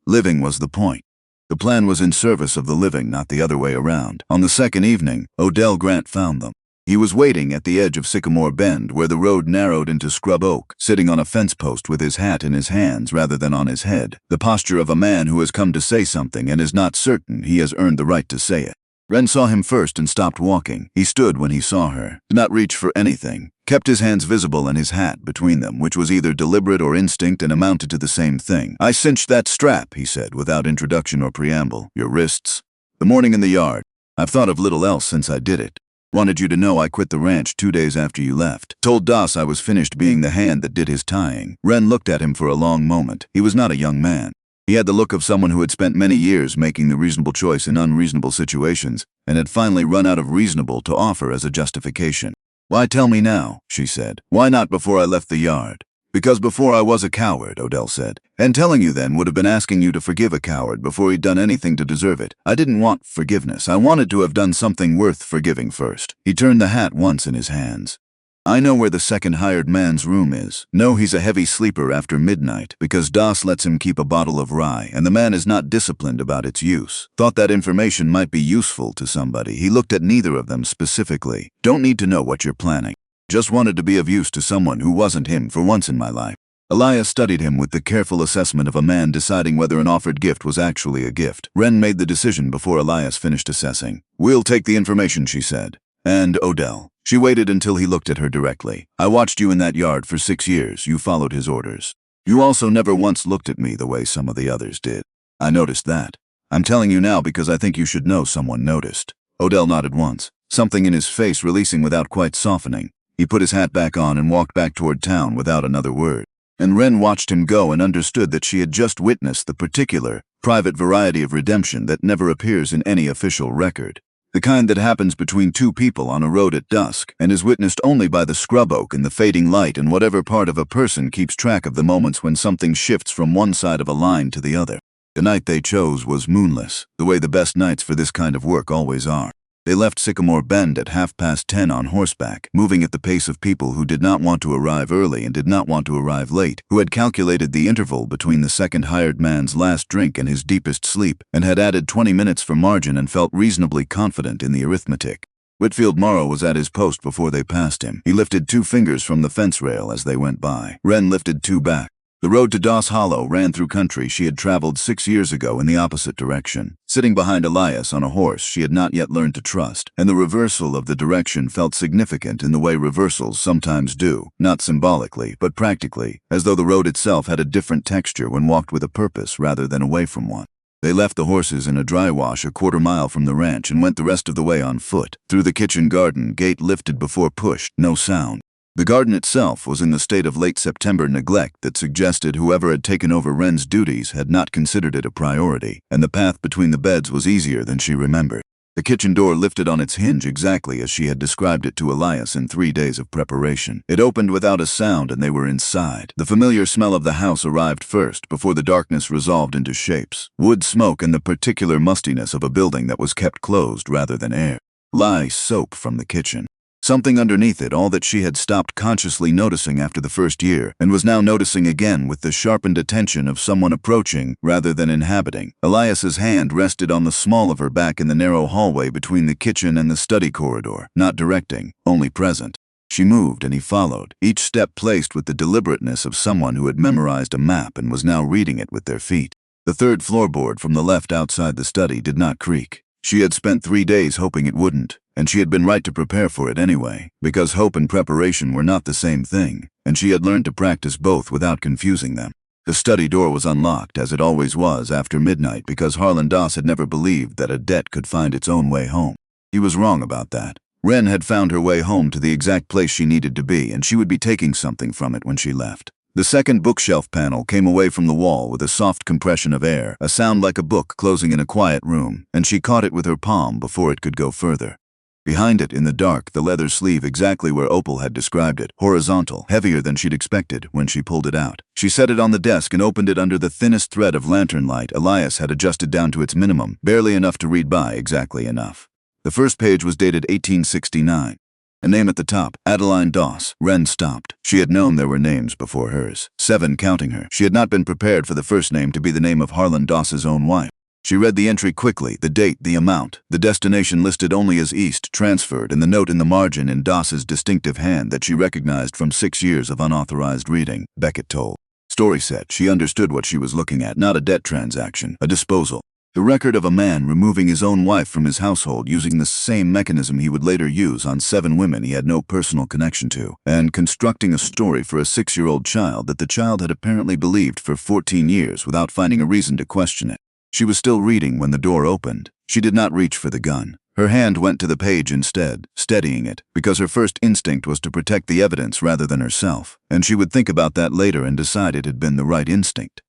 Living was the point. The plan was in service of the living, not the other way around. On the second evening, Odell Grant found them. He was waiting at the edge of Sycamore Bend, where the road narrowed into scrub oak, sitting on a fence post with his hat in his hands rather than on his head, the posture of a man who has come to say something and is not certain he has earned the right to say it. Ren saw him first and stopped walking. He stood when he saw her, did not reach for anything, kept his hands visible and his hat between them, which was either deliberate or instinct and amounted to the same thing. "I cinched that strap," he said, without introduction or preamble. "Your wrists?" "The morning in the yard. I've thought of little else since I did it. Wanted you to know I quit the ranch 2 days after you left. Told Doss I was finished being the hand that did his tying." Ren looked at him for a long moment. He was not a young man. He had the look of someone who had spent many years making the reasonable choice in unreasonable situations and had finally run out of reasonable to offer as a justification. "Why tell me now?" she said. "Why not before I left the yard?" "Because before I was a coward," Odell said. "And telling you then would have been asking you to forgive a coward before he'd done anything to deserve it. I didn't want forgiveness. I wanted to have done something worth forgiving first." He turned the hat once in his hands. "I know where the second hired man's room is. Know he's a heavy sleeper after midnight, because Doss lets him keep a bottle of rye, and the man is not disciplined about its use. Thought that information might be useful to somebody." He looked at neither of them specifically. "Don't need to know what you're planning. Just wanted to be of use to someone who wasn't him for once in my life." Elias studied him with the careful assessment of a man deciding whether an offered gift was actually a gift. Ren made the decision before Elias finished assessing. "We'll take the information," she said. "And Odell." She waited until he looked at her directly. "I watched you in that yard for 6 years. You followed his orders. You also never once looked at me the way some of the others did. I noticed that. I'm telling you now because I think you should know someone noticed." Odell nodded once, something in his face releasing without quite softening. He put his hat back on and walked back toward town without another word. And Ren watched him go and understood that she had just witnessed the particular, private variety of redemption that never appears in any official record. The kind that happens between 2 people on a road at dusk and is witnessed only by the scrub oak and the fading light, and whatever part of a person keeps track of the moments when something shifts from one side of a line to the other. The night they chose was moonless, the way the best nights for this kind of work always are. They left Sycamore Bend at 10:30 on horseback, moving at the pace of people who did not want to arrive early and did not want to arrive late, who had calculated the interval between the second hired man's last drink and his deepest sleep, and had added 20 minutes for margin and felt reasonably confident in the arithmetic. Whitfield Morrow was at his post before they passed him. He lifted 2 fingers from the fence rail as they went by. Ren lifted 2 back. The road to Doss Hollow ran through country she had traveled 6 years ago in the opposite direction. Sitting behind Elias on a horse she had not yet learned to trust, and the reversal of the direction felt significant in the way reversals sometimes do, not symbolically, but practically, as though the road itself had a different texture when walked with a purpose rather than away from one. They left the horses in a dry wash a quarter-mile from the ranch and went the rest of the way on foot. Through the kitchen garden, gate lifted before pushed, no sound. The garden itself was in the state of late September neglect that suggested whoever had taken over Ren's duties had not considered it a priority, and the path between the beds was easier than she remembered. The kitchen door lifted on its hinge exactly as she had described it to Elias in 3 days of preparation. It opened without a sound and they were inside. The familiar smell of the house arrived first before the darkness resolved into shapes. Wood smoke and the particular mustiness of a building that was kept closed rather than air. Lye soap from the kitchen. Something underneath it, all that she had stopped consciously noticing after the first year, and was now noticing again with the sharpened attention of someone approaching rather than inhabiting. Elias's hand rested on the small of her back in the narrow hallway between the kitchen and the study corridor, not directing, only present. She moved and he followed, each step placed with the deliberateness of someone who had memorized a map and was now reading it with their feet. The third floorboard from the left outside the study did not creak. She had spent 3 days hoping it wouldn't, and she had been right to prepare for it anyway, because hope and preparation were not the same thing, and she had learned to practice both without confusing them. The study door was unlocked, as it always was after midnight, because Harland Doss had never believed that a debt could find its own way home. He was wrong about that. Ren had found her way home to the exact place she needed to be, and she would be taking something from it when she left. The second bookshelf panel came away from the wall with a soft compression of air, a sound like a book closing in a quiet room, and she caught it with her palm before it could go further. Behind it, in the dark, the leather sleeve exactly where Opel had described it, horizontal, heavier than she'd expected when she pulled it out. She set it on the desk and opened it under the thinnest thread of lantern light Elias had adjusted down to its minimum, barely enough to read by, exactly enough. The first page was dated 1869. A name at the top, Elias Doss. Ren stopped. She had known there were names before hers, 7 counting her. She had not been prepared for the first name to be the name of Harland Doss's own wife. She read the entry quickly, the date, the amount, the destination listed only as East, transferred, and the note in the margin in Doss's distinctive hand that she recognized from 6 years of unauthorized reading, Beckett told. Story set, she understood what she was looking at, not a debt transaction, a disposal. The record of a man removing his own wife from his household using the same mechanism he would later use on 7 women he had no personal connection to, and constructing a story for a 6-year-old child that the child had apparently believed for 14 years without finding a reason to question it. She was still reading when the door opened. She did not reach for the gun. Her hand went to the page instead, steadying it, because her first instinct was to protect the evidence rather than herself, and she would think about that later and decide it had been the right instinct.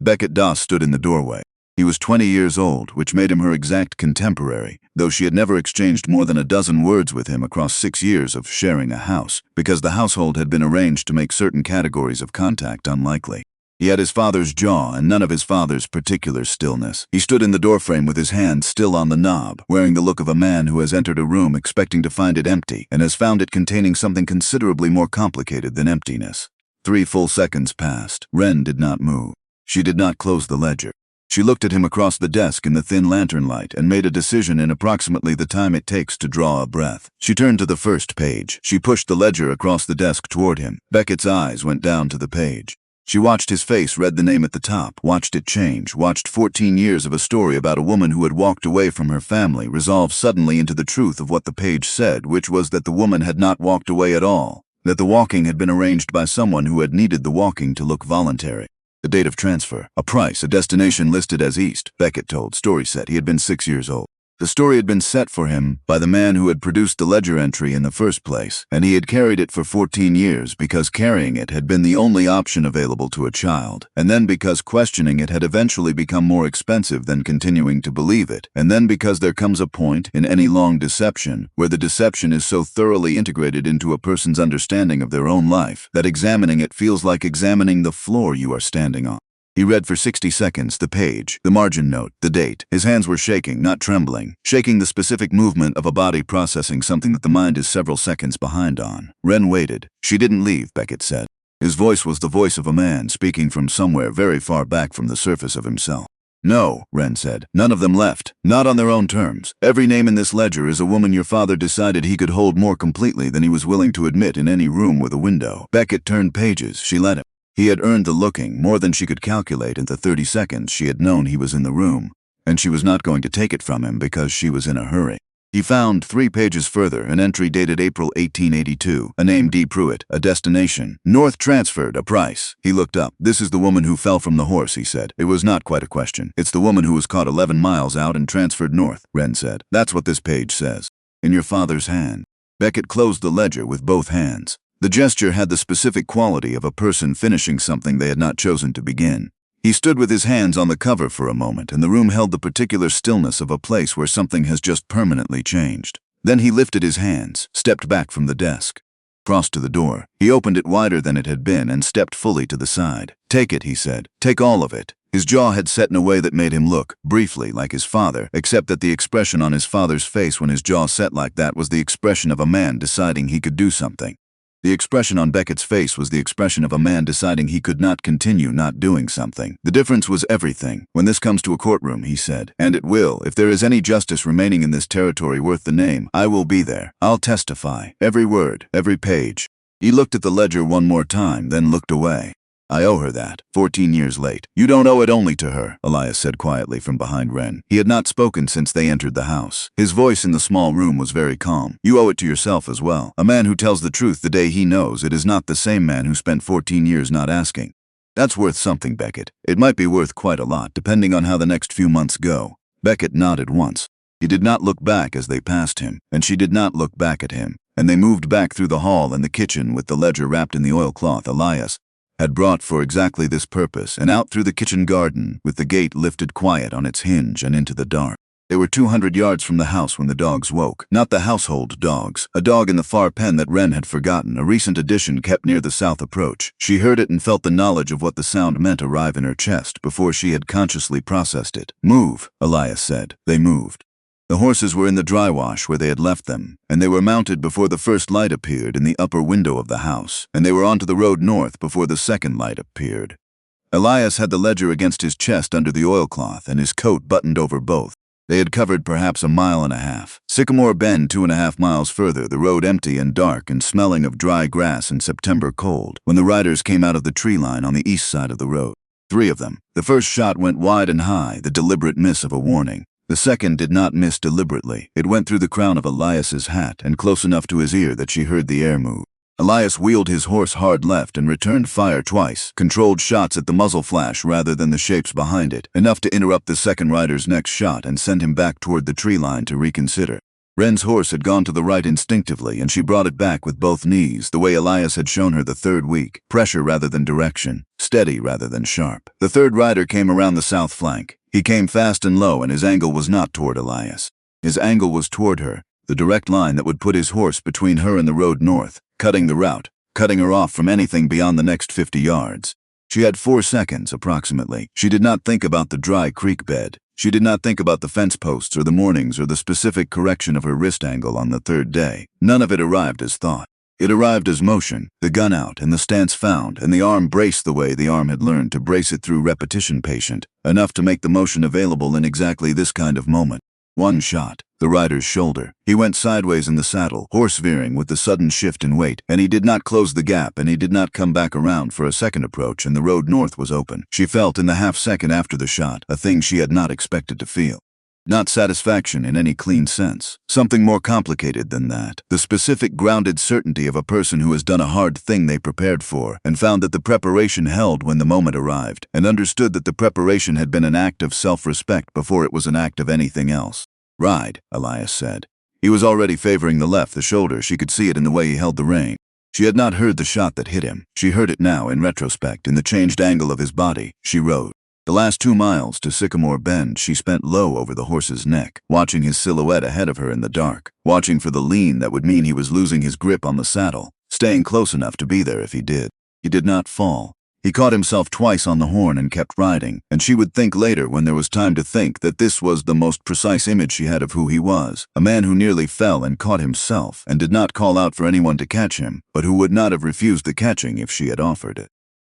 Beckett Doss stood in the doorway. He was 20 years old, which made him her exact contemporary, though she had never exchanged more than a dozen words with him across 6 years of sharing a house, because the household had been arranged to make certain categories of contact unlikely. He had his father's jaw and none of his father's particular stillness. He stood in the doorframe with his hand still on the knob, wearing the look of a man who has entered a room expecting to find it empty and has found it containing something considerably more complicated than emptiness. 3 full seconds passed. Ren did not move. She did not close the ledger. She looked at him across the desk in the thin lantern light and made a decision in approximately the time it takes to draw a breath. She turned to the first page. She pushed the ledger across the desk toward him. Beckett's eyes went down to the page. She watched his face, read the name at the top, watched it change, watched 14 years of a story about a woman who had walked away from her family resolve suddenly into the truth of what the page said, which was that the woman had not walked away at all, that the walking had been arranged by someone who had needed the walking to look voluntary. The date of transfer, a price, a destination listed as East, Beckett told. Story set. He had been 6 years old. The story had been set for him by the man who had produced the ledger entry in the first place, and he had carried it for 14 years because carrying it had been the only option available to a child, and then because questioning it had eventually become more expensive than continuing to believe it, and then because there comes a point in any long deception where the deception is so thoroughly integrated into a person's understanding of their own life that examining it feels like examining the floor you are standing on. He read for 60 seconds the page, the margin note, the date. His hands were shaking, not trembling, shaking the specific movement of a body processing something that the mind is several seconds behind on. Ren waited. She didn't leave, Beckett said. His voice was the voice of a man speaking from somewhere very far back from the surface of himself. No, Ren said. None of them left. Not on their own terms. Every name in this ledger is a woman your father decided he could hold more completely than he was willing to admit in any room with a window. Beckett turned pages. She let him. He had earned the looking, more than she could calculate in the 30 seconds she had known he was in the room, and she was not going to take it from him because she was in a hurry. He found 3 pages further an entry dated April 1882, a name D. Pruitt, a destination, North transferred, a price. He looked up. "This is the woman who fell from the horse," he said. It was not quite a question. "It's the woman who was caught 11 miles out and transferred north," Ren said. "That's what this page says. In your father's hand." Beckett closed the ledger with both hands. The gesture had the specific quality of a person finishing something they had not chosen to begin. He stood with his hands on the cover for a moment, and the room held the particular stillness of a place where something has just permanently changed. Then he lifted his hands, stepped back from the desk, crossed to the door. He opened it wider than it had been and stepped fully to the side. "Take it," he said. "Take all of it." His jaw had set in a way that made him look, briefly, like his father, except that the expression on his father's face when his jaw set like that was the expression of a man deciding he could do something. The expression on Beckett's face was the expression of a man deciding he could not continue not doing something. The difference was everything. "When this comes to a courtroom," he said, "and it will, if there is any justice remaining in this territory worth the name, I will be there. I'll testify. Every word, every page." He looked at the ledger one more time, then looked away. "I owe her that, 14 years late." "You don't owe it only to her," Elias said quietly from behind Ren. He had not spoken since they entered the house. His voice in the small room was very calm. "You owe it to yourself as well. A man who tells the truth the day he knows it is not the same man who spent 14 years not asking. That's worth something, Beckett. It might be worth quite a lot, depending on how the next few months go." Beckett nodded once. He did not look back as they passed him, and she did not look back at him, and they moved back through the hall and the kitchen with the ledger wrapped in the oilcloth Elias had brought for exactly this purpose, and out through the kitchen garden, with the gate lifted quiet on its hinge and into the dark. They were 200 yards from the house when the dogs woke. Not the household dogs. A dog in the far pen that Ren had forgotten, a recent addition kept near the south approach. She heard it and felt the knowledge of what the sound meant arrive in her chest before she had consciously processed it. "Move," Elias said. They moved. The horses were in the dry wash where they had left them, and they were mounted before the first light appeared in the upper window of the house, and they were onto the road north before the second light appeared. Elias had the ledger against his chest under the oilcloth and his coat buttoned over both. They had covered perhaps 1.5 miles. Sycamore Bend 2.5 miles further, the road empty and dark and smelling of dry grass and September cold, when the riders came out of the tree line on the east side of the road. 3 of them. The first shot went wide and high, the deliberate miss of a warning. The second did not miss deliberately. It went through the crown of Elias's hat and close enough to his ear that she heard the air move. Elias wheeled his horse hard left and returned fire twice, controlled shots at the muzzle flash rather than the shapes behind it, enough to interrupt the second rider's next shot and send him back toward the tree line to reconsider. Ren's horse had gone to the right instinctively, and she brought it back with both knees, the way Elias had shown her the third week, pressure rather than direction, steady rather than sharp. The third rider came around the south flank. He came fast and low, and his angle was not toward Elias. His angle was toward her, the direct line that would put his horse between her and the road north, cutting the route, cutting her off from anything beyond the next 50 yards. She had 4 seconds, approximately. She did not think about the dry creek bed. She did not think about the fence posts or the mornings or the specific correction of her wrist angle on the third day. None of it arrived as thought. It arrived as motion, the gun out and the stance found, and the arm braced the way the arm had learned to brace it through repetition patient, enough to make the motion available in exactly this kind of moment. One shot, the rider's shoulder. He went sideways in the saddle, horse veering with the sudden shift in weight, and he did not close the gap, and he did not come back around for a second approach, and the road north was open. She felt in the half-second after the shot, a thing she had not expected to feel. Not satisfaction in any clean sense. Something more complicated than that. The specific grounded certainty of a person who has done a hard thing they prepared for, and found that the preparation held when the moment arrived, and understood that the preparation had been an act of self-respect before it was an act of anything else. "Ride," Elias said. He was already favoring the left, the shoulder. She could see it in the way he held the rein. She had not heard the shot that hit him. She heard it now, in retrospect, in the changed angle of his body. She rode. The last 2 miles to Sycamore Bend she spent low over the horse's neck, watching his silhouette ahead of her in the dark, watching for the lean that would mean he was losing his grip on the saddle, staying close enough to be there if he did. He did not fall. He caught himself twice on the horn and kept riding, and she would think later, when there was time to think, that this was the most precise image she had of who he was, a man who nearly fell and caught himself, and did not call out for anyone to catch him, but who would not have refused the catching if she had offered it.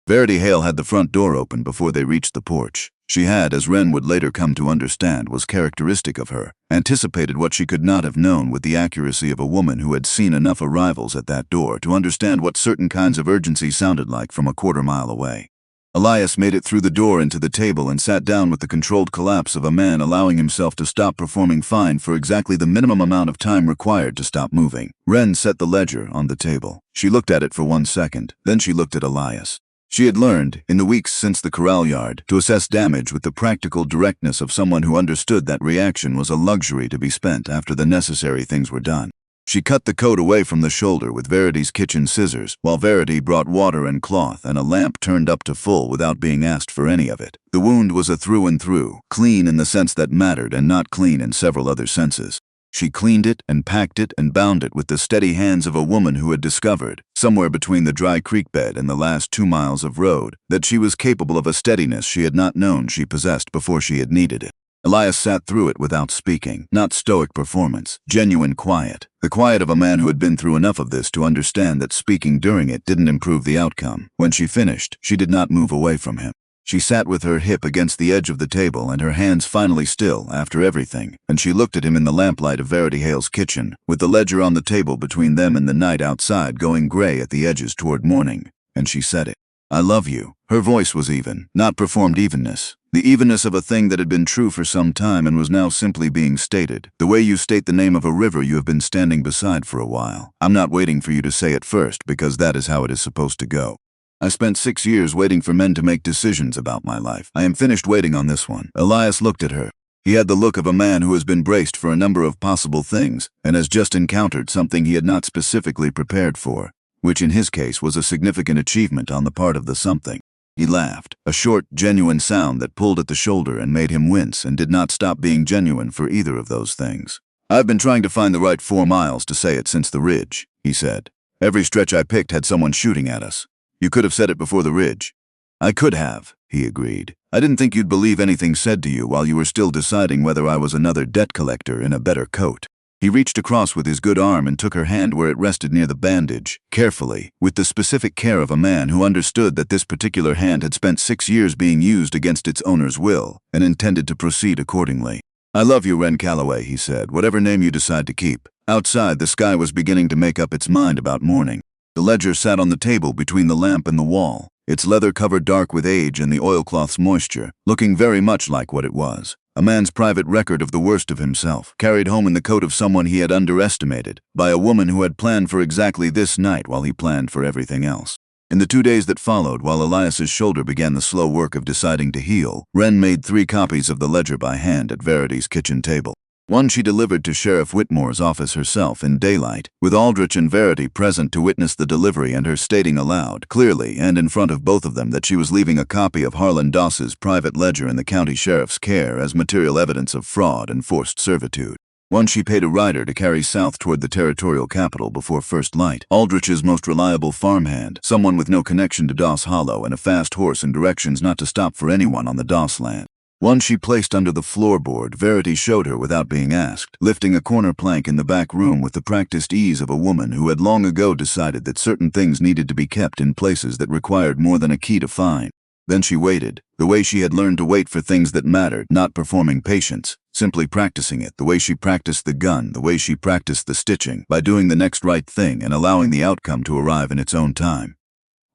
Verity Hale had the front door open before they reached the porch. She had, as Ren would later come to understand was characteristic of her, anticipated what she could not have known with the accuracy of a woman who had seen enough arrivals at that door to understand what certain kinds of urgency sounded like from a quarter-mile away. Elias made it through the door into the table and sat down with the controlled collapse of a man allowing himself to stop performing fine for exactly the minimum amount of time required to stop moving. Ren set the ledger on the table. She looked at it for 1 second, then she looked at Elias. She had learned, in the weeks since the corral yard, to assess damage with the practical directness of someone who understood that reaction was a luxury to be spent after the necessary things were done. She cut the coat away from the shoulder with Verity's kitchen scissors, while Verity brought water and cloth and a lamp turned up to full without being asked for any of it. The wound was a through and through, clean in the sense that mattered and not clean in several other senses. She cleaned it and packed it and bound it with the steady hands of a woman who had discovered, somewhere between the dry creek bed and the last 2 miles of road, that she was capable of a steadiness she had not known she possessed before she had needed it. Elias sat through it without speaking, not stoic performance, genuine quiet. The quiet of a man who had been through enough of this to understand that speaking during it didn't improve the outcome. When she finished, she did not move away from him. She sat with her hip against the edge of the table and her hands finally still after everything, and she looked at him in the lamplight of Verity Hale's kitchen, with the ledger on the table between them and the night outside going gray at the edges toward morning, and she said it. I love you. Her voice was even, not performed evenness. The evenness of a thing that had been true for some time and was now simply being stated, the way you state the name of a river you have been standing beside for a while. I'm not waiting for you to say it first, because that is how it is supposed to go. I spent 6 years waiting for men to make decisions about my life. I am finished waiting on this one. Elias looked at her. He had the look of a man who has been braced for a number of possible things and has just encountered something he had not specifically prepared for, which in his case was a significant achievement on the part of the something. He laughed, a short, genuine sound that pulled at the shoulder and made him wince and did not stop being genuine for either of those things. I've been trying to find the right 4 miles to say it since the ridge, he said. Every stretch I picked had someone shooting at us. You could have said it before the ridge. I could have, he agreed. I didn't think you'd believe anything said to you while you were still deciding whether I was another debt collector in a better coat. He reached across with his good arm and took her hand where it rested near the bandage, carefully, with the specific care of a man who understood that this particular hand had spent 6 years being used against its owner's will, and intended to proceed accordingly. I love you, Ren Callaway, he said, whatever name you decide to keep. Outside, the sky was beginning to make up its mind about morning. The ledger sat on the table between the lamp and the wall, its leather covered dark with age and the oilcloth's moisture, looking very much like what it was. A man's private record of the worst of himself, carried home in the coat of someone he had underestimated, by a woman who had planned for exactly this night while he planned for everything else. In the 2 days that followed, while Elias's shoulder began the slow work of deciding to heal, Ren made 3 copies of the ledger by hand at Verity's kitchen table. One she delivered to Sheriff Whitmore's office herself in daylight, with Aldrich and Verity present to witness the delivery and her stating aloud, clearly and in front of both of them, that she was leaving a copy of Harland Doss's private ledger in the county sheriff's care as material evidence of fraud and forced servitude. One she paid a rider to carry south toward the territorial capital before first light, Aldrich's most reliable farmhand, someone with no connection to Doss Hollow and a fast horse and directions not to stop for anyone on the Doss land. One she placed under the floorboard, Verity showed her without being asked, lifting a corner plank in the back room with the practiced ease of a woman who had long ago decided that certain things needed to be kept in places that required more than a key to find. Then she waited, the way she had learned to wait for things that mattered, not performing patience, simply practicing it, the way she practiced the gun, the way she practiced the stitching, by doing the next right thing and allowing the outcome to arrive in its own time.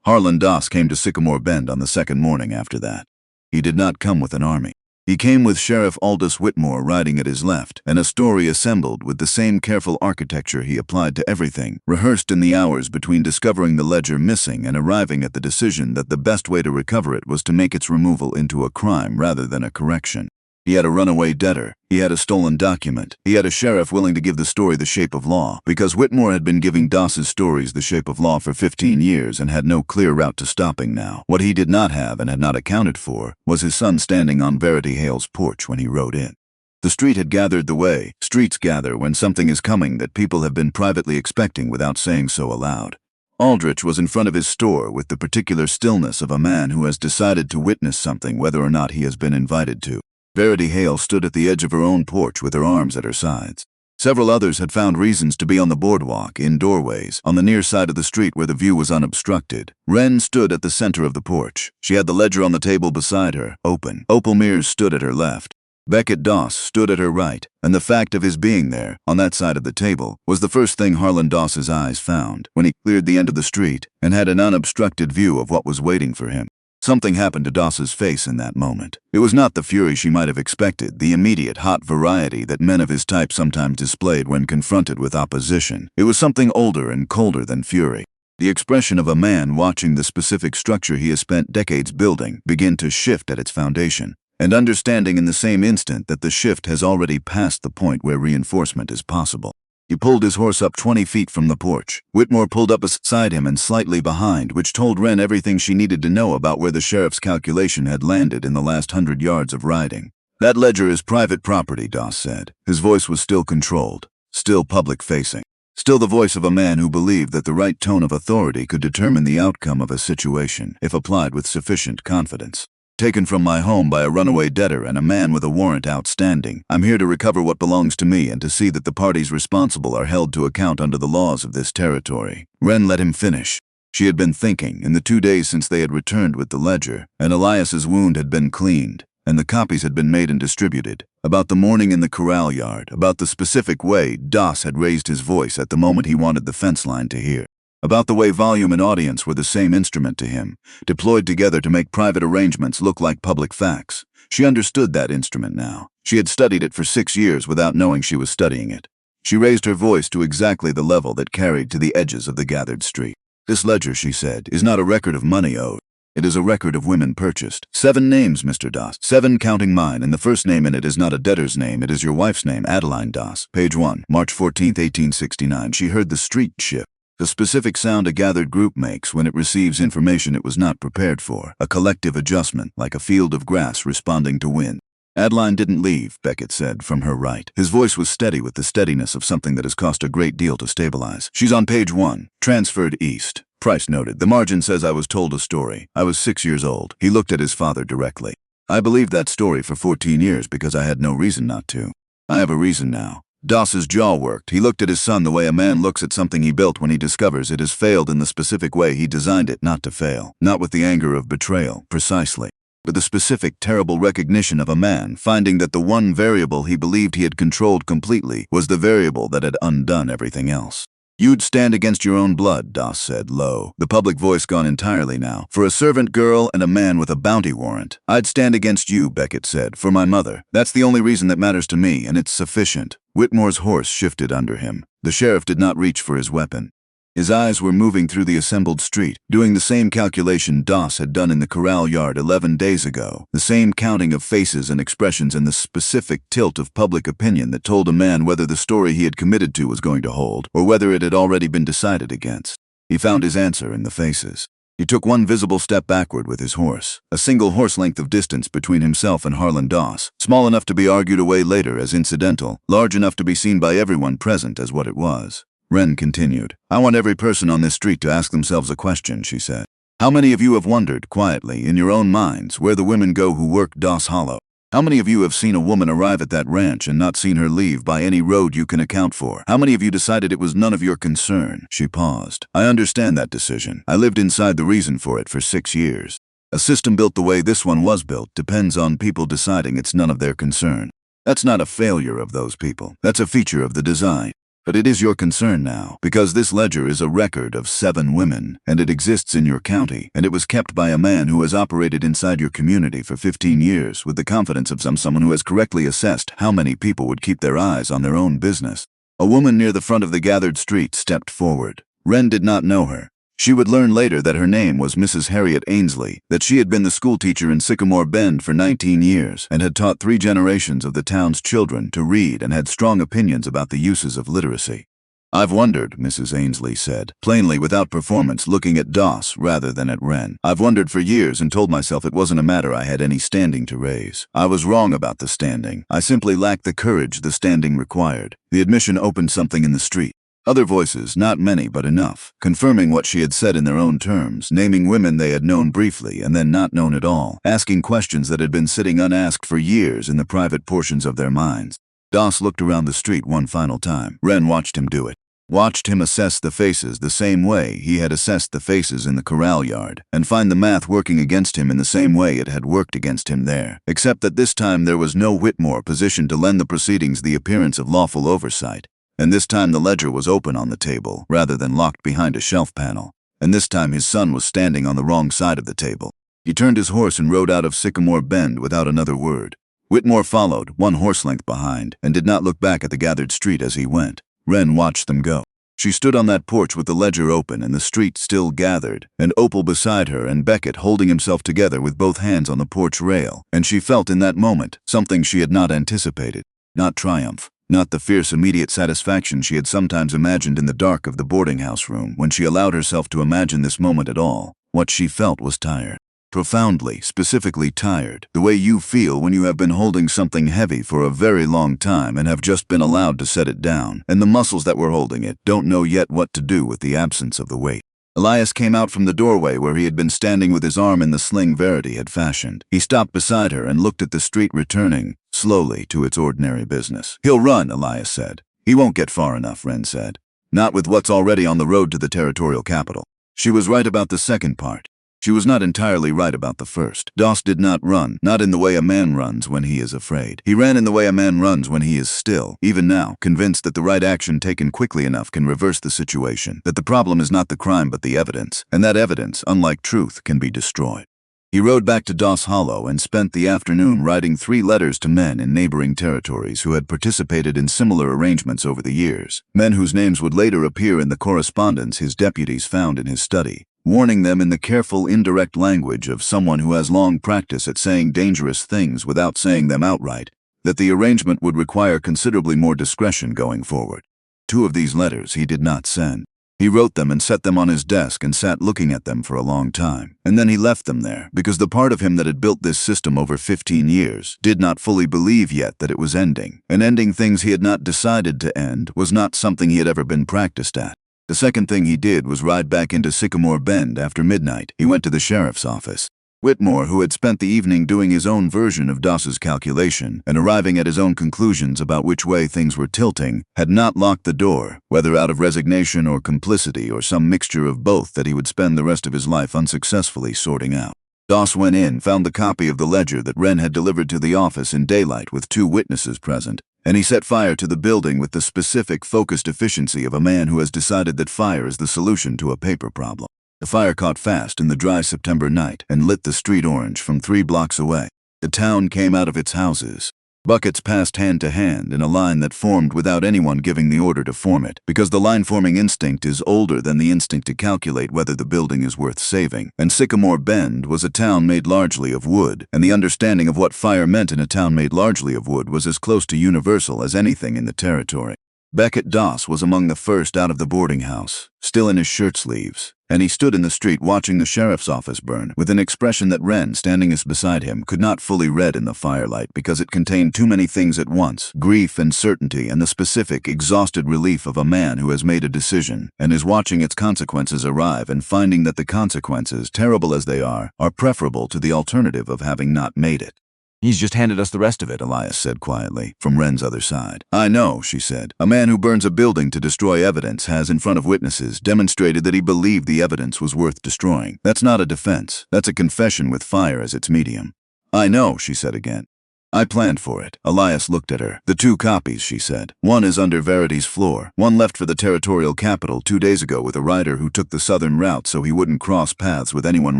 Harland Doss came to Sycamore Bend on the 2nd morning after that. He did not come with an army. He came with Sheriff Aldous Whitmore riding at his left, and a story assembled with the same careful architecture he applied to everything, rehearsed in the hours between discovering the ledger missing and arriving at the decision that the best way to recover it was to make its removal into a crime rather than a correction. He had a runaway debtor. He had a stolen document. He had a sheriff willing to give the story the shape of law, because Whitmore had been giving Doss's stories the shape of law for 15 years and had no clear route to stopping now. What he did not have and had not accounted for was his son standing on Verity Hale's porch when he rode in. The street had gathered the way streets gather when something is coming that people have been privately expecting without saying so aloud. Aldrich was in front of his store with the particular stillness of a man who has decided to witness something whether or not he has been invited to. Verity Hale stood at the edge of her own porch with her arms at her sides. Several others had found reasons to be on the boardwalk, in doorways, on the near side of the street where the view was unobstructed. Ren stood at the center of the porch. She had the ledger on the table beside her, open. Opel Mirs stood at her left. Beckett Doss stood at her right, and the fact of his being there, on that side of the table, was the first thing Harland Doss's eyes found when he cleared the end of the street and had an unobstructed view of what was waiting for him. Something happened to Doss's face in that moment. It was not the fury she might have expected, the immediate, hot variety that men of his type sometimes displayed when confronted with opposition. It was something older and colder than fury. The expression of a man watching the specific structure he has spent decades building begin to shift at its foundation, and understanding in the same instant that the shift has already passed the point where reinforcement is possible. He pulled his horse up 20 feet from the porch. Whitmore pulled up beside him and slightly behind, which told Ren everything she needed to know about where the sheriff's calculation had landed in the last 100 yards of riding. "That ledger is private property," Doss said. His voice was still controlled, still public-facing, still the voice of a man who believed that the right tone of authority could determine the outcome of a situation if applied with sufficient confidence. "Taken from my home by a runaway debtor and a man with a warrant outstanding. I'm here to recover what belongs to me and to see that the parties responsible are held to account under the laws of this territory." Ren let him finish. She had been thinking, in the 2 days since they had returned with the ledger, and Elias's wound had been cleaned, and the copies had been made and distributed, about the morning in the corral yard, about the specific way Doss had raised his voice at the moment he wanted the fence line to hear. About the way volume and audience were the same instrument to him, deployed together to make private arrangements look like public facts. She understood that instrument now. She had studied it for 6 years without knowing she was studying it. She raised her voice to exactly the level that carried to the edges of the gathered street. "This ledger," she said, "is not a record of money owed. It is a record of women purchased. 7 names, Mr. Doss. 7 counting mine, and the first name in it is not a debtor's name, it is your wife's name, Adeline Doss. Page 1, March 14th, 1869. She heard the street shift. The specific sound a gathered group makes when it receives information it was not prepared for, a collective adjustment, like a field of grass responding to wind. "Adeline didn't leave," Beckett said, from her right. His voice was steady with the steadiness of something that has cost a great deal to stabilize. "She's on page 1, transferred east." Price noted, "The margin says I was told a story. I was 6 years old." He looked at his father directly. "I believed that story for 14 years because I had no reason not to. I have a reason now." Doss's jaw worked. He looked at his son the way a man looks at something he built when he discovers it has failed in the specific way he designed it not to fail. Not with the anger of betrayal, precisely, but the specific, terrible recognition of a man finding that the one variable he believed he had controlled completely was the variable that had undone everything else. "You'd stand against your own blood," Doss said, low, the public voice gone entirely now, "for a servant girl and a man with a bounty warrant." "I'd stand against you," Beckett said, "for my mother. That's the only reason that matters to me, and it's sufficient." Whitmore's horse shifted under him. The sheriff did not reach for his weapon. His eyes were moving through the assembled street, doing the same calculation Doss had done in the corral yard 11 days ago, the same counting of faces and expressions and the specific tilt of public opinion that told a man whether the story he had committed to was going to hold, or whether it had already been decided against. He found his answer in the faces. He took one visible step backward with his horse, a single horse length of distance between himself and Harland Doss, small enough to be argued away later as incidental, large enough to be seen by everyone present as what it was. Ren continued, "I want every person on this street to ask themselves a question," she said. "How many of you have wondered, quietly, in your own minds, where the women go who work Doss Hollow? How many of you have seen a woman arrive at that ranch and not seen her leave by any road you can account for? How many of you decided it was none of your concern?" She paused. "I understand that decision. I lived inside the reason for it for 6 years. A system built the way this one was built depends on people deciding it's none of their concern. That's not a failure of those people. That's a feature of the design. But it is your concern now, because this ledger is a record of 7 women, and it exists in your county, and it was kept by a man who has operated inside your community for 15 years with the confidence of someone who has correctly assessed how many people would keep their eyes on their own business." A woman near the front of the gathered street stepped forward. Ren did not know her. She would learn later that her name was Mrs. Harriet Ainsley, that she had been the schoolteacher in Sycamore Bend for 19 years and had taught 3 generations of the town's children to read and had strong opinions about the uses of literacy. "I've wondered," Mrs. Ainsley said, plainly without performance, looking at Doss rather than at Ren. "I've wondered for years and told myself it wasn't a matter I had any standing to raise. I was wrong about the standing. I simply lacked the courage the standing required." The admission opened something in the street. Other voices, not many but enough, confirming what she had said in their own terms, naming women they had known briefly and then not known at all, asking questions that had been sitting unasked for years in the private portions of their minds. Doss looked around the street one final time. Ren watched him do it. Watched him assess the faces the same way he had assessed the faces in the corral yard, and find the math working against him in the same way it had worked against him there, except that this time there was no Whitmore positioned to lend the proceedings the appearance of lawful oversight, and this time the ledger was open on the table, rather than locked behind a shelf panel, and this time his son was standing on the wrong side of the table. He turned his horse and rode out of Sycamore Bend without another word. Whitmore followed, one horse length behind, and did not look back at the gathered street as he went. Ren watched them go. She stood on that porch with the ledger open and the street still gathered, and Opel beside her and Beckett holding himself together with both hands on the porch rail, and she felt in that moment something she had not anticipated. Not triumph, not the fierce immediate satisfaction she had sometimes imagined in the dark of the boarding house room when she allowed herself to imagine this moment at all. What she felt was tired. Profoundly, specifically tired, the way you feel when you have been holding something heavy for a very long time and have just been allowed to set it down, and the muscles that were holding it don't know yet what to do with the absence of the weight. Elias came out from the doorway where he had been standing with his arm in the sling Verity had fashioned. He stopped beside her and looked at the street returning, slowly, to its ordinary business. "He'll run," Elias said. "He won't get far enough," Ren said. "Not with what's already on the road to the territorial capital." She was right about the second part. She was not entirely right about the first. Doss did not run, not in the way a man runs when he is afraid. He ran in the way a man runs when he is still, even now, convinced that the right action taken quickly enough can reverse the situation, that the problem is not the crime but the evidence, and that evidence, unlike truth, can be destroyed. He rode back to Doss Hollow and spent the afternoon writing 3 letters to men in neighboring territories who had participated in similar arrangements over the years, men whose names would later appear in the correspondence his deputies found in his study, warning them in the careful, indirect language of someone who has long practice at saying dangerous things without saying them outright, that the arrangement would require considerably more discretion going forward. 2 of these letters he did not send. He wrote them and set them on his desk and sat looking at them for a long time, and then he left them there, because the part of him that had built this system over 15 years did not fully believe yet that it was ending, and ending things he had not decided to end was not something he had ever been practiced at. The second thing he did was ride back into Sycamore Bend after midnight. He went to the sheriff's office. Whitmore, who had spent the evening doing his own version of Doss's calculation and arriving at his own conclusions about which way things were tilting, had not locked the door, whether out of resignation or complicity or some mixture of both that he would spend the rest of his life unsuccessfully sorting out. Doss went in, found the copy of the ledger that Ren had delivered to the office in daylight with 2 witnesses present, and he set fire to the building with the specific, focused efficiency of a man who has decided that fire is the solution to a paper problem. The fire caught fast in the dry September night and lit the street orange from 3 blocks away. The town came out of its houses. Buckets passed hand to hand in a line that formed without anyone giving the order to form it, because the line-forming instinct is older than the instinct to calculate whether the building is worth saving. And Sycamore Bend was a town made largely of wood, and the understanding of what fire meant in a town made largely of wood was as close to universal as anything in the territory. Beckett Doss was among the first out of the boarding house, still in his shirt sleeves, and he stood in the street watching the sheriff's office burn with an expression that Ren, standing beside him, could not fully read in the firelight because it contained too many things at once, grief and certainty and the specific, exhausted relief of a man who has made a decision and is watching its consequences arrive and finding that the consequences, terrible as they are preferable to the alternative of having not made it. "He's just handed us the rest of it," Elias said quietly, from Ren's other side. "I know," she said. "A man who burns a building to destroy evidence has, in front of witnesses, demonstrated that he believed the evidence was worth destroying. That's not a defense. That's a confession with fire as its medium." "I know," she said again. "I planned for it." Elias looked at her. "The 2 copies," she said. "One is under Verity's floor. One left for the territorial capital 2 days ago with a rider who took the southern route so he wouldn't cross paths with anyone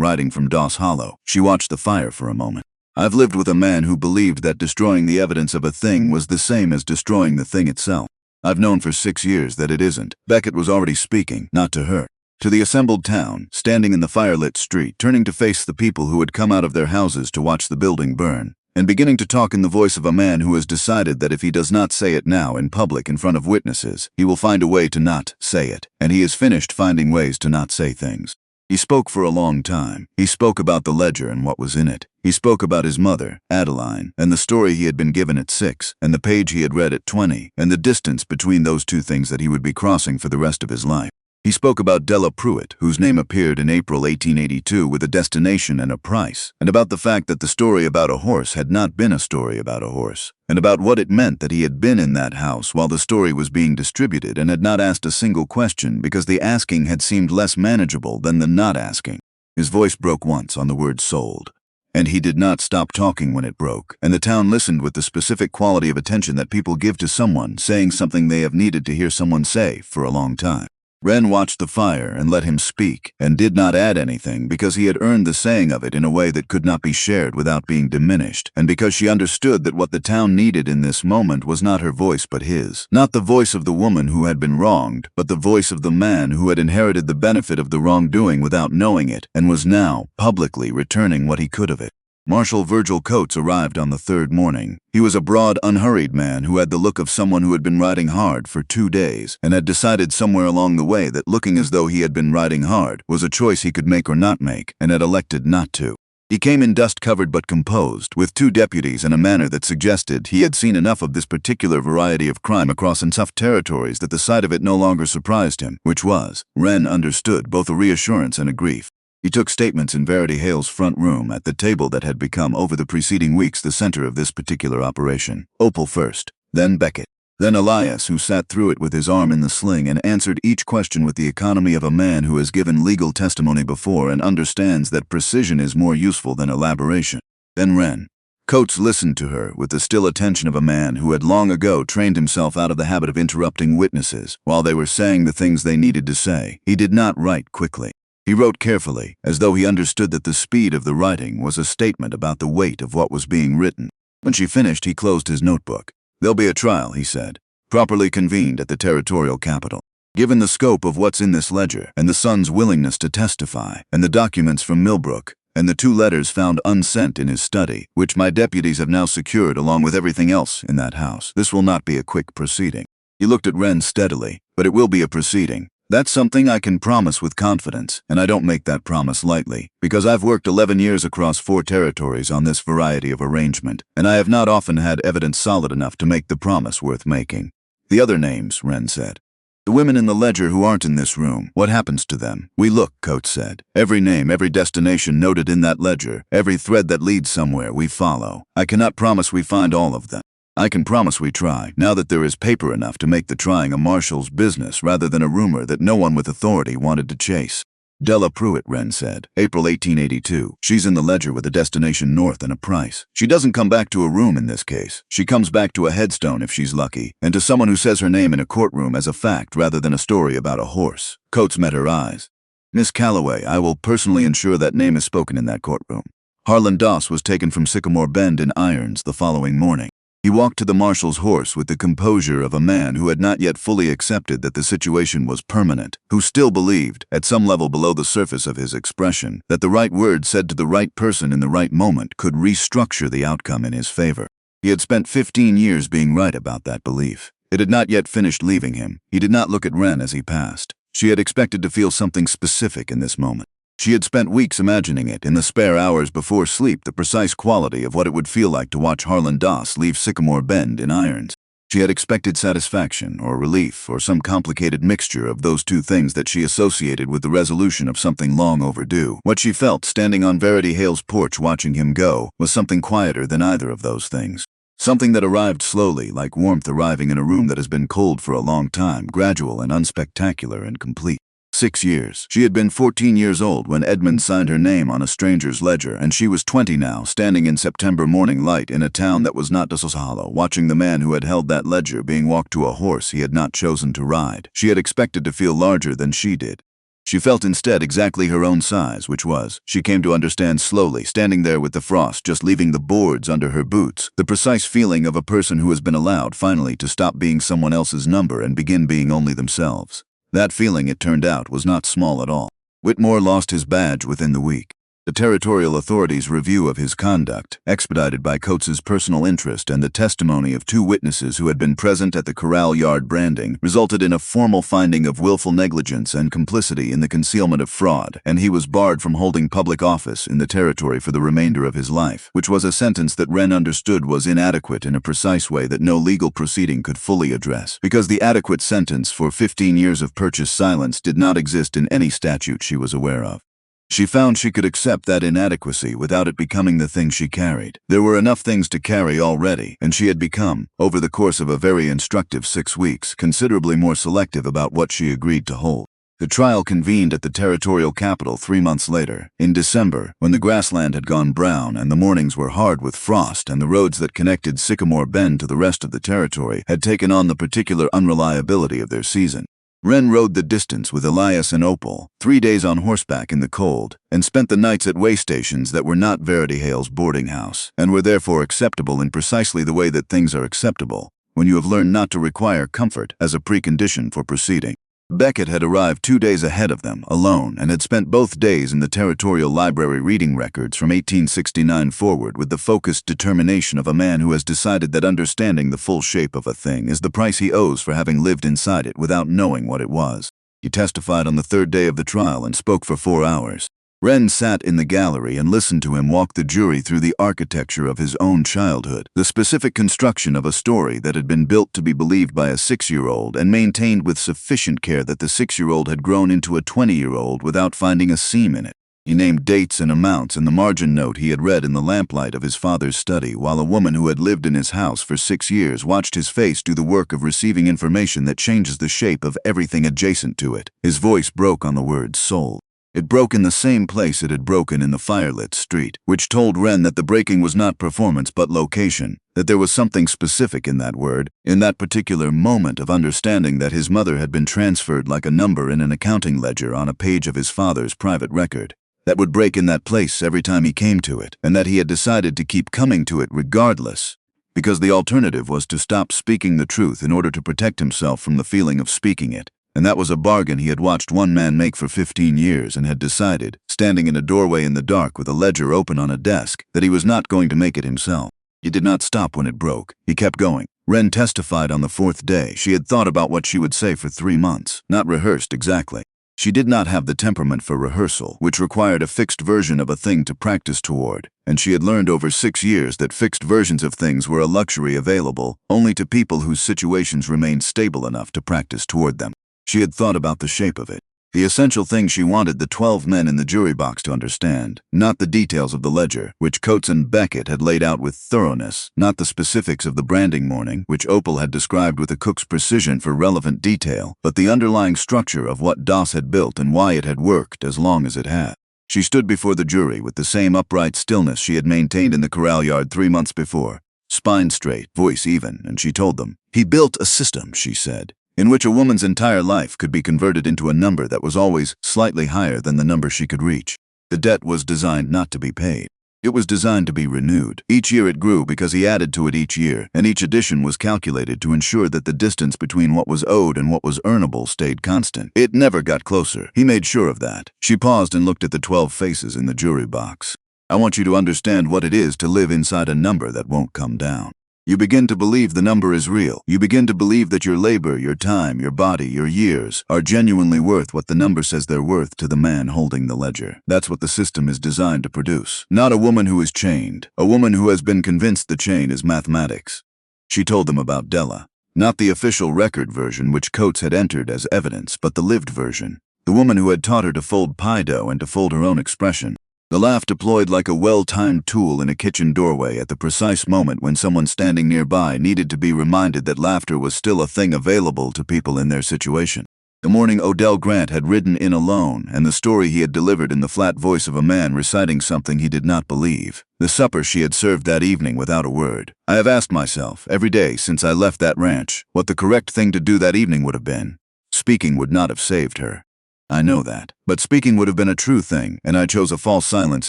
riding from Doss Hollow." She watched the fire for a moment. "I've lived with a man who believed that destroying the evidence of a thing was the same as destroying the thing itself. I've known for 6 years that it isn't." Beckett was already speaking, not to her. To the assembled town, standing in the firelit street, turning to face the people who had come out of their houses to watch the building burn, and beginning to talk in the voice of a man who has decided that if he does not say it now in public in front of witnesses, he will find a way to not say it, and he is finished finding ways to not say things. He spoke for a long time. He spoke about the ledger and what was in it. He spoke about his mother, Adeline, and the story he had been given at 6, and the page he had read at 20, and the distance between those 2 things that he would be crossing for the rest of his life. He spoke about Della Pruitt, whose name appeared in April 1882 with a destination and a price, and about the fact that the story about a horse had not been a story about a horse, and about what it meant that he had been in that house while the story was being distributed and had not asked a single question because the asking had seemed less manageable than the not asking. His voice broke once on the word sold, and he did not stop talking when it broke, and the town listened with the specific quality of attention that people give to someone saying something they have needed to hear someone say for a long time. Ren watched the fire and let him speak, and did not add anything because he had earned the saying of it in a way that could not be shared without being diminished, and because she understood that what the town needed in this moment was not her voice but his. Not the voice of the woman who had been wronged, but the voice of the man who had inherited the benefit of the wrongdoing without knowing it, and was now, publicly, returning what he could of it. Marshal Virgil Coates arrived on the third morning. He was a broad, unhurried man who had the look of someone who had been riding hard for 2 days and had decided somewhere along the way that looking as though he had been riding hard was a choice he could make or not make, and had elected not to. He came in dust-covered but composed, with 2 deputies in a manner that suggested he had seen enough of this particular variety of crime across tough territories that the sight of it no longer surprised him, which was, Ren understood, both a reassurance and a grief. He took statements in Verity Hale's front room at the table that had become over the preceding weeks the center of this particular operation. Opel first, then Beckett, then Elias, who sat through it with his arm in the sling and answered each question with the economy of a man who has given legal testimony before and understands that precision is more useful than elaboration. Then Ren. Coates listened to her with the still attention of a man who had long ago trained himself out of the habit of interrupting witnesses while they were saying the things they needed to say. He did not write quickly. He wrote carefully, as though he understood that the speed of the writing was a statement about the weight of what was being written. When she finished, he closed his notebook. "There'll be a trial," he said, "properly convened at the territorial capital. Given the scope of what's in this ledger, and the son's willingness to testify, and the documents from Milbrook, and the 2 letters found unsent in his study, which my deputies have now secured along with everything else in that house, this will not be a quick proceeding." He looked at Ren steadily. "But it will be a proceeding. That's something I can promise with confidence, and I don't make that promise lightly, because I've worked 11 years across 4 territories on this variety of arrangement, and I have not often had evidence solid enough to make the promise worth making." "The other names," Ren said. "The women in the ledger who aren't in this room, what happens to them?" "We look," Coates said. "Every name, every destination noted in that ledger, every thread that leads somewhere, we follow. I cannot promise we find all of them. I can promise we try, now that there is paper enough to make the trying a marshal's business rather than a rumor that no one with authority wanted to chase." "Della Pruitt," Ren said. "April 1882. She's in the ledger with a destination north and a price. She doesn't come back to a room in this case. She comes back to a headstone if she's lucky, and to someone who says her name in a courtroom as a fact rather than a story about a horse." Coates met her eyes. "Miss Callaway, I will personally ensure that name is spoken in that courtroom." Harland Doss was taken from Sycamore Bend in irons the following morning. He walked to the marshal's horse with the composure of a man who had not yet fully accepted that the situation was permanent, who still believed, at some level below the surface of his expression, that the right word said to the right person in the right moment could restructure the outcome in his favor. He had spent 15 years being right about that belief. It had not yet finished leaving him. He did not look at Ren as he passed. She had expected to feel something specific in this moment. She had spent weeks imagining it, in the spare hours before sleep, the precise quality of what it would feel like to watch Harland Doss leave Sycamore Bend in irons. She had expected satisfaction, or relief, or some complicated mixture of those 2 things that she associated with the resolution of something long overdue. What she felt, standing on Verity Hale's porch watching him go, was something quieter than either of those things. Something that arrived slowly, like warmth arriving in a room that has been cold for a long time, gradual and unspectacular and complete. 6 years. She had been 14 years old when Edmund signed her name on a stranger's ledger, and she was 20 now, standing in September morning light in a town that was not Hollow, watching the man who had held that ledger being walked to a horse he had not chosen to ride. She had expected to feel larger than she did. She felt instead exactly her own size, which was, she came to understand slowly, standing there with the frost just leaving the boards under her boots, the precise feeling of a person who has been allowed finally to stop being someone else's number and begin being only themselves. That feeling, it turned out, was not small at all. Whitmore lost his badge within the week. The territorial authorities' review of his conduct, expedited by Coates's personal interest and the testimony of 2 witnesses who had been present at the corral yard branding, resulted in a formal finding of willful negligence and complicity in the concealment of fraud, and he was barred from holding public office in the territory for the remainder of his life, which was a sentence that Ren understood was inadequate in a precise way that no legal proceeding could fully address, because the adequate sentence for 15 years of purchased silence did not exist in any statute she was aware of. She found she could accept that inadequacy without it becoming the thing she carried. There were enough things to carry already, and she had become, over the course of a very instructive 6 weeks, considerably more selective about what she agreed to hold. The trial convened at the territorial capital 3 months later, in December, when the grassland had gone brown and the mornings were hard with frost and the roads that connected Sycamore Bend to the rest of the territory had taken on the particular unreliability of their season. Ren rode the distance with Elias and Opel, 3 days on horseback in the cold, and spent the nights at way stations that were not Verity Hale's boarding house, and were therefore acceptable in precisely the way that things are acceptable, when you have learned not to require comfort as a precondition for proceeding. Beckett had arrived 2 days ahead of them, alone, and had spent both days in the territorial library reading records from 1869 forward with the focused determination of a man who has decided that understanding the full shape of a thing is the price he owes for having lived inside it without knowing what it was. He testified on the 3rd day of the trial and spoke for 4 hours. Ren sat in the gallery and listened to him walk the jury through the architecture of his own childhood, the specific construction of a story that had been built to be believed by a 6-year-old and maintained with sufficient care that the 6-year-old had grown into a 20-year-old without finding a seam in it. He named dates and amounts in the margin note he had read in the lamplight of his father's study, while a woman who had lived in his house for 6 years watched his face do the work of receiving information that changes the shape of everything adjacent to it. His voice broke on the word soul. It broke in the same place it had broken in the firelit street, which told Ren that the breaking was not performance but location, that there was something specific in that word, in that particular moment of understanding that his mother had been transferred like a number in an accounting ledger on a page of his father's private record, that would break in that place every time he came to it, and that he had decided to keep coming to it regardless, because the alternative was to stop speaking the truth in order to protect himself from the feeling of speaking it. And that was a bargain he had watched one man make for 15 years and had decided, standing in a doorway in the dark with a ledger open on a desk, that he was not going to make it himself. He did not stop when it broke. He kept going. Ren testified on the 4th day. She had thought about what she would say for 3 months, not rehearsed exactly. She did not have the temperament for rehearsal, which required a fixed version of a thing to practice toward, and she had learned over 6 years that fixed versions of things were a luxury available only to people whose situations remained stable enough to practice toward them. She had thought about the shape of it. The essential thing she wanted the 12 men in the jury box to understand, not the details of the ledger, which Coates and Beckett had laid out with thoroughness, not the specifics of the branding morning, which Opel had described with a cook's precision for relevant detail, but the underlying structure of what Doss had built and why it had worked as long as it had. She stood before the jury with the same upright stillness she had maintained in the corral yard 3 months before, spine straight, voice even, and she told them, "He built a system," she said, in which a woman's entire life could be converted into a number that was always slightly higher than the number she could reach. The debt was designed not to be paid. It was designed to be renewed. Each year it grew because he added to it each year, and each addition was calculated to ensure that the distance between what was owed and what was earnable stayed constant. It never got closer. He made sure of that. She paused and looked at the 12 faces in the jury box. "I want you to understand what it is to live inside a number that won't come down. You begin to believe the number is real. You begin to believe that your labor, your time, your body, your years are genuinely worth what the number says they're worth to the man holding the ledger. That's what the system is designed to produce. Not a woman who is chained. A woman who has been convinced the chain is mathematics." She told them about Della. Not the official record version which Coates had entered as evidence, but the lived version. The woman who had taught her to fold pie dough and to fold her own expression. The laugh deployed like a well-timed tool in a kitchen doorway at the precise moment when someone standing nearby needed to be reminded that laughter was still a thing available to people in their situation. The morning Odell Grant had ridden in alone, and the story he had delivered in the flat voice of a man reciting something he did not believe. The supper she had served that evening without a word. I have asked myself, every day since I left that ranch, what the correct thing to do that evening would have been. Speaking would not have saved her. I know that. But speaking would have been a true thing, and I chose a false silence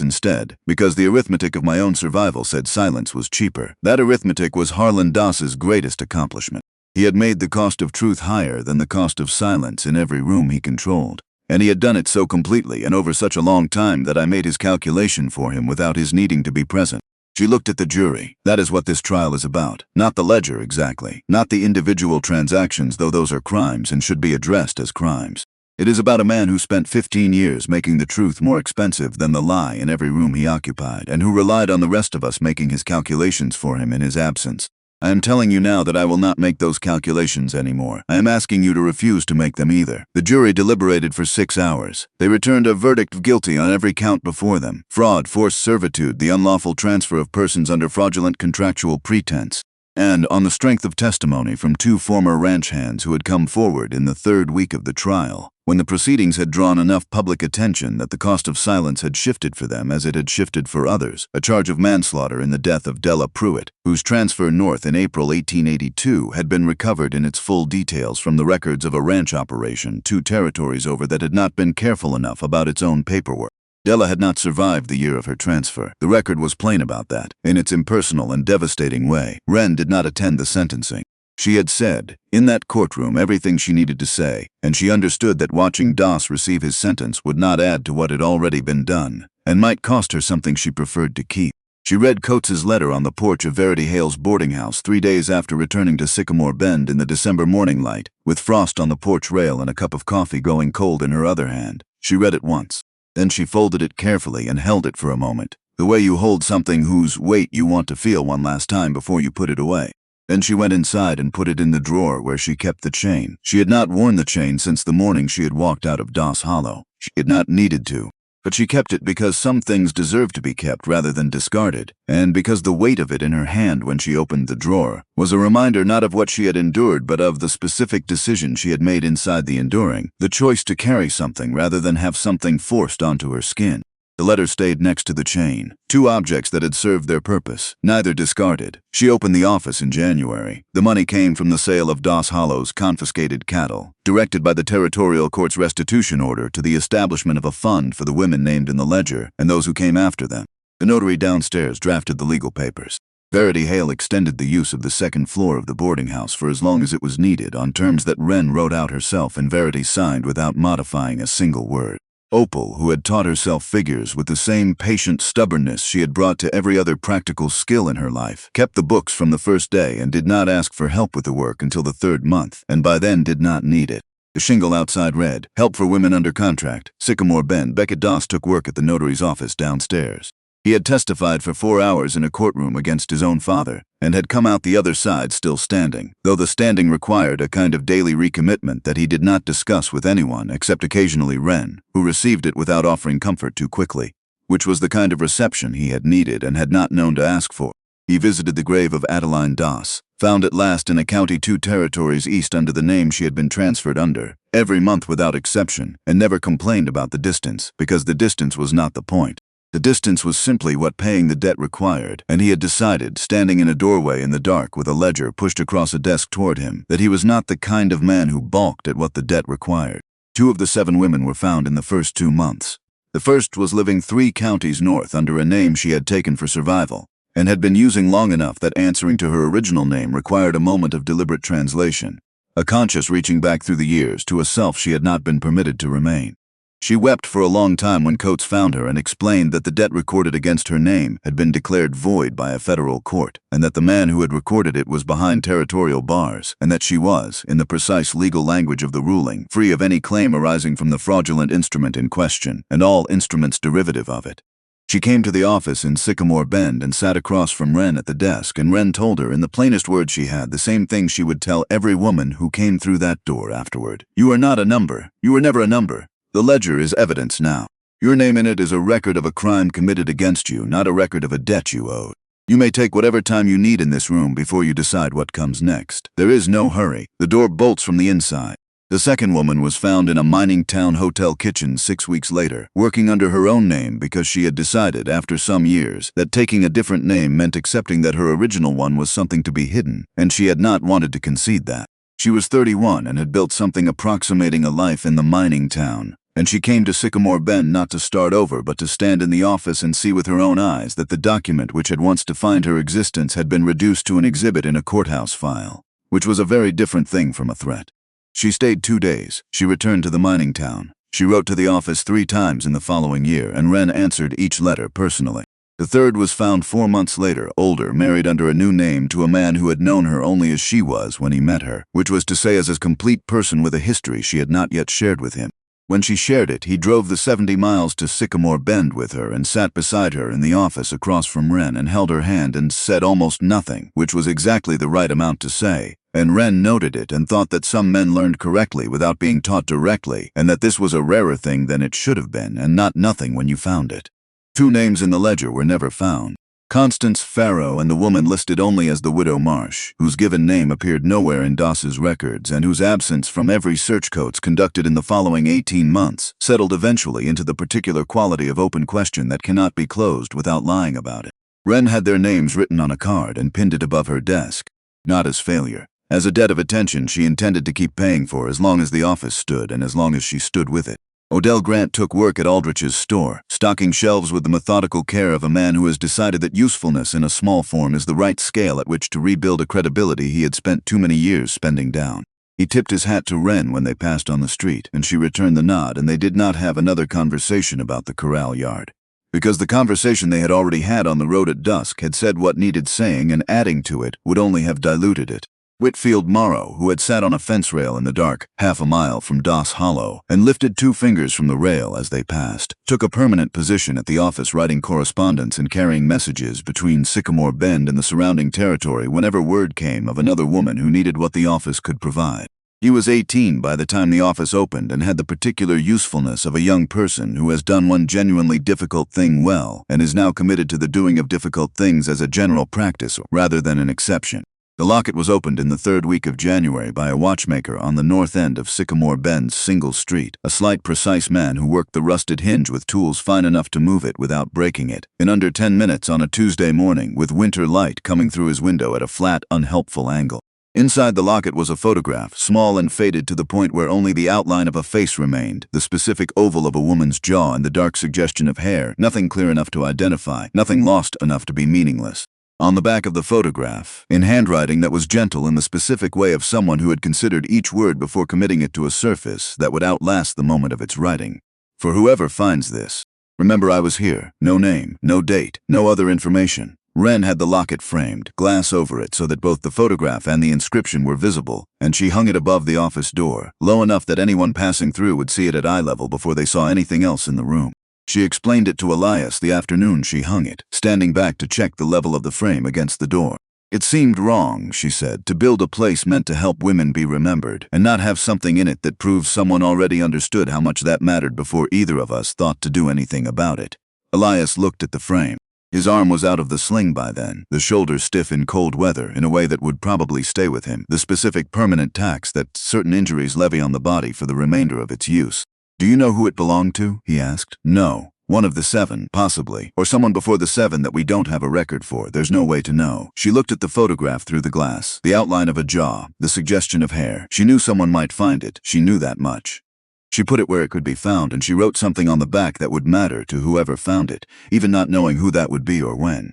instead, because the arithmetic of my own survival said silence was cheaper. That arithmetic was Harland Doss's greatest accomplishment. He had made the cost of truth higher than the cost of silence in every room he controlled. and he had done it so completely and over such a long time that I made his calculation for him without his needing to be present. She looked at the jury. That is what this trial is about. Not the ledger, exactly. Not the individual transactions, though those are crimes and should be addressed as crimes. It is about a man who spent 15 years making the truth more expensive than the lie in every room he occupied, and who relied on the rest of us making his calculations for him in his absence. I am telling you now that I will not make those calculations anymore. I am asking you to refuse to make them either. The jury deliberated for 6 hours. They returned a verdict of guilty on every count before them: fraud, forced servitude, the unlawful transfer of persons under fraudulent contractual pretense, and on the strength of testimony from 2 former ranch hands who had come forward in the 3rd week of the trial, when the proceedings had drawn enough public attention that the cost of silence had shifted for them as it had shifted for others, a charge of manslaughter in the death of Della Pruitt, whose transfer north in April 1882 had been recovered in its full details from the records of a ranch operation 2 territories over that had not been careful enough about its own paperwork. Della had not survived the year of her transfer. The record was plain about that. In its impersonal and devastating way, Ren did not attend the sentencing. She had said, in that courtroom, everything she needed to say, and she understood that watching Doss receive his sentence would not add to what had already been done, and might cost her something she preferred to keep. She read Coates's letter on the porch of Verity Hale's boarding house 3 days after returning to Sycamore Bend in the December morning light, with frost on the porch rail and a cup of coffee going cold in her other hand. She read it once. Then she folded it carefully and held it for a moment, the way you hold something whose weight you want to feel one last time before you put it away. Then she went inside and put it in the drawer where she kept the chain. She had not worn the chain since the morning she had walked out of Doss Hollow. She had not needed to. But she kept it because some things deserved to be kept rather than discarded, and because the weight of it in her hand when she opened the drawer was a reminder not of what she had endured but of the specific decision she had made inside the enduring, the choice to carry something rather than have something forced onto her skin. The letter stayed next to the chain, 2 objects that had served their purpose, neither discarded. She opened the office in January. The money came from the sale of Doss Hollow's confiscated cattle, directed by the Territorial Court's restitution order to the establishment of a fund for the women named in the ledger and those who came after them. The notary downstairs drafted the legal papers. Verity Hale extended the use of the 2nd floor of the boarding house for as long as it was needed on terms that Ren wrote out herself and Verity signed without modifying a single word. Opel, who had taught herself figures with the same patient stubbornness she had brought to every other practical skill in her life, kept the books from the first day and did not ask for help with the work until the 3rd month, and by then did not need it. The shingle outside read, "Help for women under contract. Sycamore Bend." Beckett Doss took work at the notary's office downstairs. He had testified for 4 hours in a courtroom against his own father, and had come out the other side still standing, though the standing required a kind of daily recommitment that he did not discuss with anyone except occasionally Ren, who received it without offering comfort too quickly, which was the kind of reception he had needed and had not known to ask for. He visited the grave of Adeline Doss, found at last in a county 2 territories east under the name she had been transferred under, every month without exception, and never complained about the distance, because the distance was not the point. The distance was simply what paying the debt required, and he had decided, standing in a doorway in the dark with a ledger pushed across a desk toward him, that he was not the kind of man who balked at what the debt required. 2 of the 7 women were found in the first 2 months. The first was living 3 counties north under a name she had taken for survival, and had been using long enough that answering to her original name required a moment of deliberate translation, a conscious reaching back through the years to a self she had not been permitted to remain. She wept for a long time when Coates found her and explained that the debt recorded against her name had been declared void by a federal court, and that the man who had recorded it was behind territorial bars, and that she was, in the precise legal language of the ruling, free of any claim arising from the fraudulent instrument in question, and all instruments derivative of it. She came to the office in Sycamore Bend and sat across from Ren at the desk, and Ren told her in the plainest words she had the same thing she would tell every woman who came through that door afterward. "You are not a number. You were never a number. The ledger is evidence now. Your name in it is a record of a crime committed against you, not a record of a debt you owed. You may take whatever time you need in this room before you decide what comes next. There is no hurry. The door bolts from the inside." The second woman was found in a mining town hotel kitchen 6 weeks later, working under her own name because she had decided, after some years, that taking a different name meant accepting that her original one was something to be hidden, and she had not wanted to concede that. She was 31 and had built something approximating a life in the mining town, and she came to Sycamore Bend not to start over but to stand in the office and see with her own eyes that the document which had once defined her existence had been reduced to an exhibit in a courthouse file, which was a very different thing from a threat. She stayed 2 days. She returned to the mining town. She wrote to the office 3 times in the following year, and Ren answered each letter personally. The third was found 4 months later, older, married under a new name to a man who had known her only as she was when he met her, which was to say as a complete person with a history she had not yet shared with him. When she shared it, he drove the 70 miles to Sycamore Bend with her and sat beside her in the office across from Ren and held her hand and said almost nothing, which was exactly the right amount to say. And Ren noted it and thought that some men learned correctly without being taught directly, and that this was a rarer thing than it should have been, and not nothing when you found it. 2 names in the ledger were never found. Constance Farrow and the woman listed only as the widow Marsh, whose given name appeared nowhere in Doss's records and whose absence from every search codes conducted in the following 18 months settled eventually into the particular quality of open question that cannot be closed without lying about it. Ren had their names written on a card and pinned it above her desk. Not as failure. As a debt of attention she intended to keep paying for as long as the office stood and as long as she stood with it. Odell Grant took work at Aldrich's store, stocking shelves with the methodical care of a man who has decided that usefulness in a small form is the right scale at which to rebuild a credibility he had spent too many years spending down. He tipped his hat to Ren when they passed on the street, and she returned the nod, and they did not have another conversation about the corral yard. Because the conversation they had already had on the road at dusk had said what needed saying, and adding to it would only have diluted it. Whitfield Morrow, who had sat on a fence rail in the dark, half a mile from Doss Hollow, and lifted 2 fingers from the rail as they passed, took a permanent position at the office writing correspondence and carrying messages between Sycamore Bend and the surrounding territory whenever word came of another woman who needed what the office could provide. He was 18 by the time the office opened and had the particular usefulness of a young person who has done one genuinely difficult thing well and is now committed to the doing of difficult things as a general practice rather than an exception. The locket was opened in the 3rd week of January by a watchmaker on the north end of Sycamore Bend's single street, a slight, precise man who worked the rusted hinge with tools fine enough to move it without breaking it, in under 10 minutes on a Tuesday morning, with winter light coming through his window at a flat, unhelpful angle. Inside the locket was a photograph, small and faded to the point where only the outline of a face remained, the specific oval of a woman's jaw and the dark suggestion of hair, nothing clear enough to identify, nothing lost enough to be meaningless. On the back of the photograph, in handwriting that was gentle in the specific way of someone who had considered each word before committing it to a surface that would outlast the moment of its writing. For whoever finds this, remember I was here, no name, no date, no other information. Ren had the locket framed, glass over it so that both the photograph and the inscription were visible, and she hung it above the office door, low enough that anyone passing through would see it at eye level before they saw anything else in the room. She explained it to Elias the afternoon she hung it, standing back to check the level of the frame against the door. It seemed wrong, she said, to build a place meant to help women be remembered, and not have something in it that proves someone already understood how much that mattered before either of us thought to do anything about it. Elias looked at the frame. His arm was out of the sling by then, the shoulder stiff in cold weather in a way that would probably stay with him, the specific permanent tax that certain injuries levy on the body for the remainder of its use. "Do you know who it belonged to?" he asked. "No. One of the 7, possibly. Or someone before the 7 that we don't have a record for. There's no way to know." She looked at the photograph through the glass. The outline of a jaw, the suggestion of hair. She knew someone might find it. She knew that much. She put it where it could be found, and she wrote something on the back that would matter to whoever found it, even not knowing who that would be or when.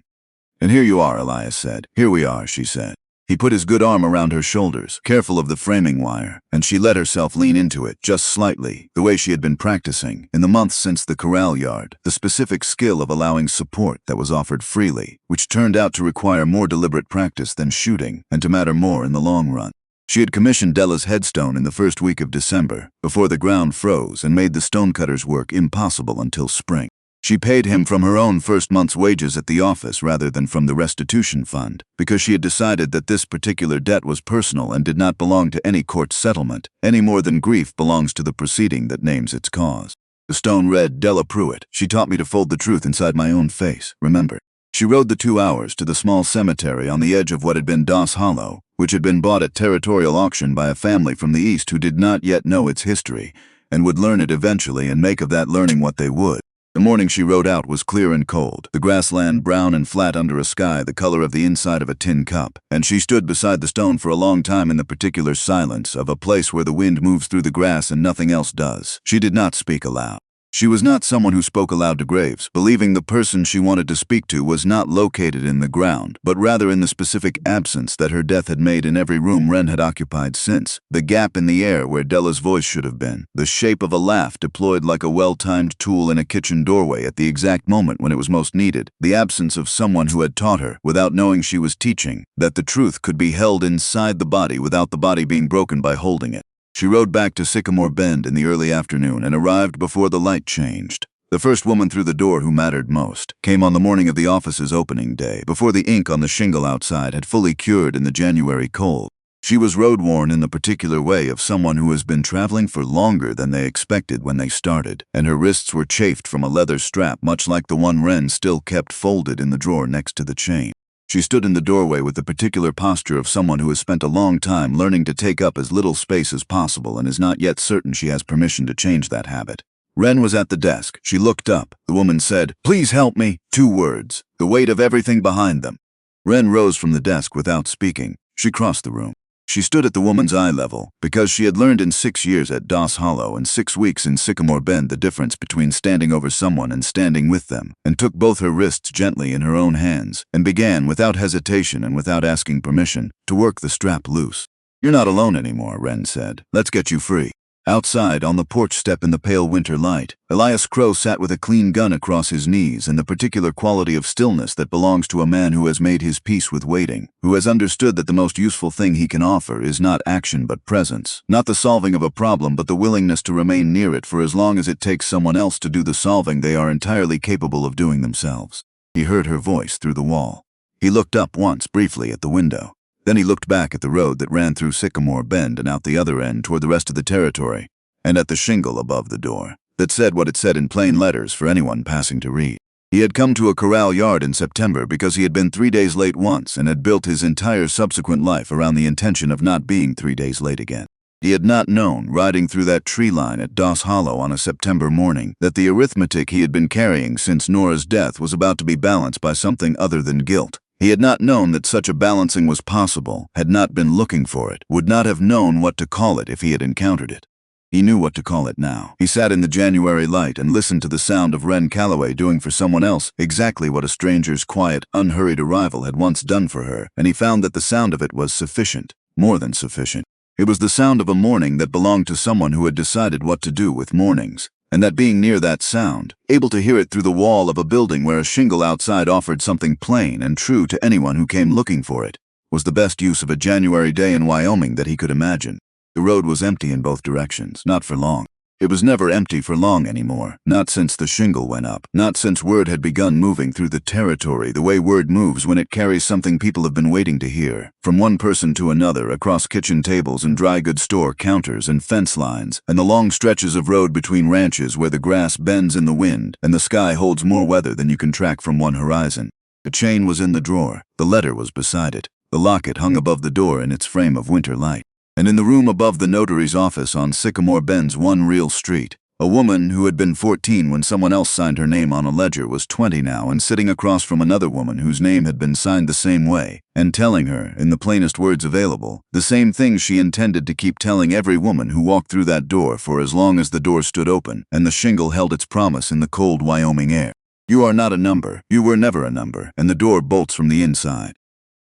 "And here you are," Elias said. "Here we are," she said. He put his good arm around her shoulders, careful of the framing wire, and she let herself lean into it, just slightly, the way she had been practicing, in the months since the corral yard, the specific skill of allowing support that was offered freely, which turned out to require more deliberate practice than shooting, and to matter more in the long run. She had commissioned Della's headstone in the 1st week of December, before the ground froze and made the stonecutter's work impossible until spring. She paid him from her own first month's wages at the office rather than from the restitution fund, because she had decided that this particular debt was personal and did not belong to any court settlement, any more than grief belongs to the proceeding that names its cause. The stone read, "Della Pruitt. She taught me to fold the truth inside my own face, remember." She rode the 2 hours to the small cemetery on the edge of what had been Doss Hollow, which had been bought at territorial auction by a family from the east who did not yet know its history, and would learn it eventually and make of that learning what they would. The morning she rode out was clear and cold, the grassland brown and flat under a sky the color of the inside of a tin cup, and she stood beside the stone for a long time in the particular silence of a place where the wind moves through the grass and nothing else does. She did not speak aloud. She was not someone who spoke aloud to graves, believing the person she wanted to speak to was not located in the ground, but rather in the specific absence that her death had made in every room Ren had occupied since. The gap in the air where Della's voice should have been. The shape of a laugh deployed like a well-timed tool in a kitchen doorway at the exact moment when it was most needed. The absence of someone who had taught her, without knowing she was teaching, that the truth could be held inside the body without the body being broken by holding it. She rode back to Sycamore Bend in the early afternoon and arrived before the light changed. The first woman through the door who mattered most came on the morning of the office's opening day, before the ink on the shingle outside had fully cured in the January cold. She was road-worn in the particular way of someone who has been traveling for longer than they expected when they started, and her wrists were chafed from a leather strap much like the one Ren still kept folded in the drawer next to the chain. She stood in the doorway with the particular posture of someone who has spent a long time learning to take up as little space as possible and is not yet certain she has permission to change that habit. Ren was at the desk. She looked up. The woman said, "Please help me." 2 words, the weight of everything behind them. Ren rose from the desk without speaking. She crossed the room. She stood at the woman's eye level, because she had learned in 6 years at Doss Hollow and 6 weeks in Sycamore Bend the difference between standing over someone and standing with them, and took both her wrists gently in her own hands, and began, without hesitation and without asking permission, to work the strap loose. "You're not alone anymore," Ren said. "Let's get you free." Outside, on the porch step in the pale winter light, Elias Crow sat with a clean gun across his knees and the particular quality of stillness that belongs to a man who has made his peace with waiting, who has understood that the most useful thing he can offer is not action but presence, not the solving of a problem but the willingness to remain near it for as long as it takes someone else to do the solving they are entirely capable of doing themselves. He heard her voice through the wall. He looked up once, briefly, at the window. Then he looked back at the road that ran through Sycamore Bend and out the other end toward the rest of the territory, and at the shingle above the door, that said what it said in plain letters for anyone passing to read. He had come to a corral yard in September because he had been 3 days late once and had built his entire subsequent life around the intention of not being 3 days late again. He had not known, riding through that tree line at Doss Hollow on a September morning, that the arithmetic he had been carrying since Nora's death was about to be balanced by something other than guilt. He had not known that such a balancing was possible, had not been looking for it, would not have known what to call it if he had encountered it. He knew what to call it now. He sat in the January light and listened to the sound of Ren Callaway doing for someone else exactly what a stranger's quiet, unhurried arrival had once done for her, and he found that the sound of it was sufficient, more than sufficient. It was the sound of a morning that belonged to someone who had decided what to do with mornings, and that being near that sound, able to hear it through the wall of a building where a shingle outside offered something plain and true to anyone who came looking for it, was the best use of a January day in Wyoming that he could imagine. The road was empty in both directions, not for long. It was never empty for long anymore, not since the shingle went up, not since word had begun moving through the territory the way word moves when it carries something people have been waiting to hear, from one person to another across kitchen tables and dry goods store counters and fence lines, and the long stretches of road between ranches where the grass bends in the wind and the sky holds more weather than you can track from one horizon. The chain was in the drawer, the letter was beside it, the locket hung above the door in its frame of winter light. And in the room above the notary's office on Sycamore Bend's one real street, a woman who had been 14 when someone else signed her name on a ledger was 20 now and sitting across from another woman whose name had been signed the same way, and telling her, in the plainest words available, the same things she intended to keep telling every woman who walked through that door for as long as the door stood open and the shingle held its promise in the cold Wyoming air. You are not a number, you were never a number, and the door bolts from the inside.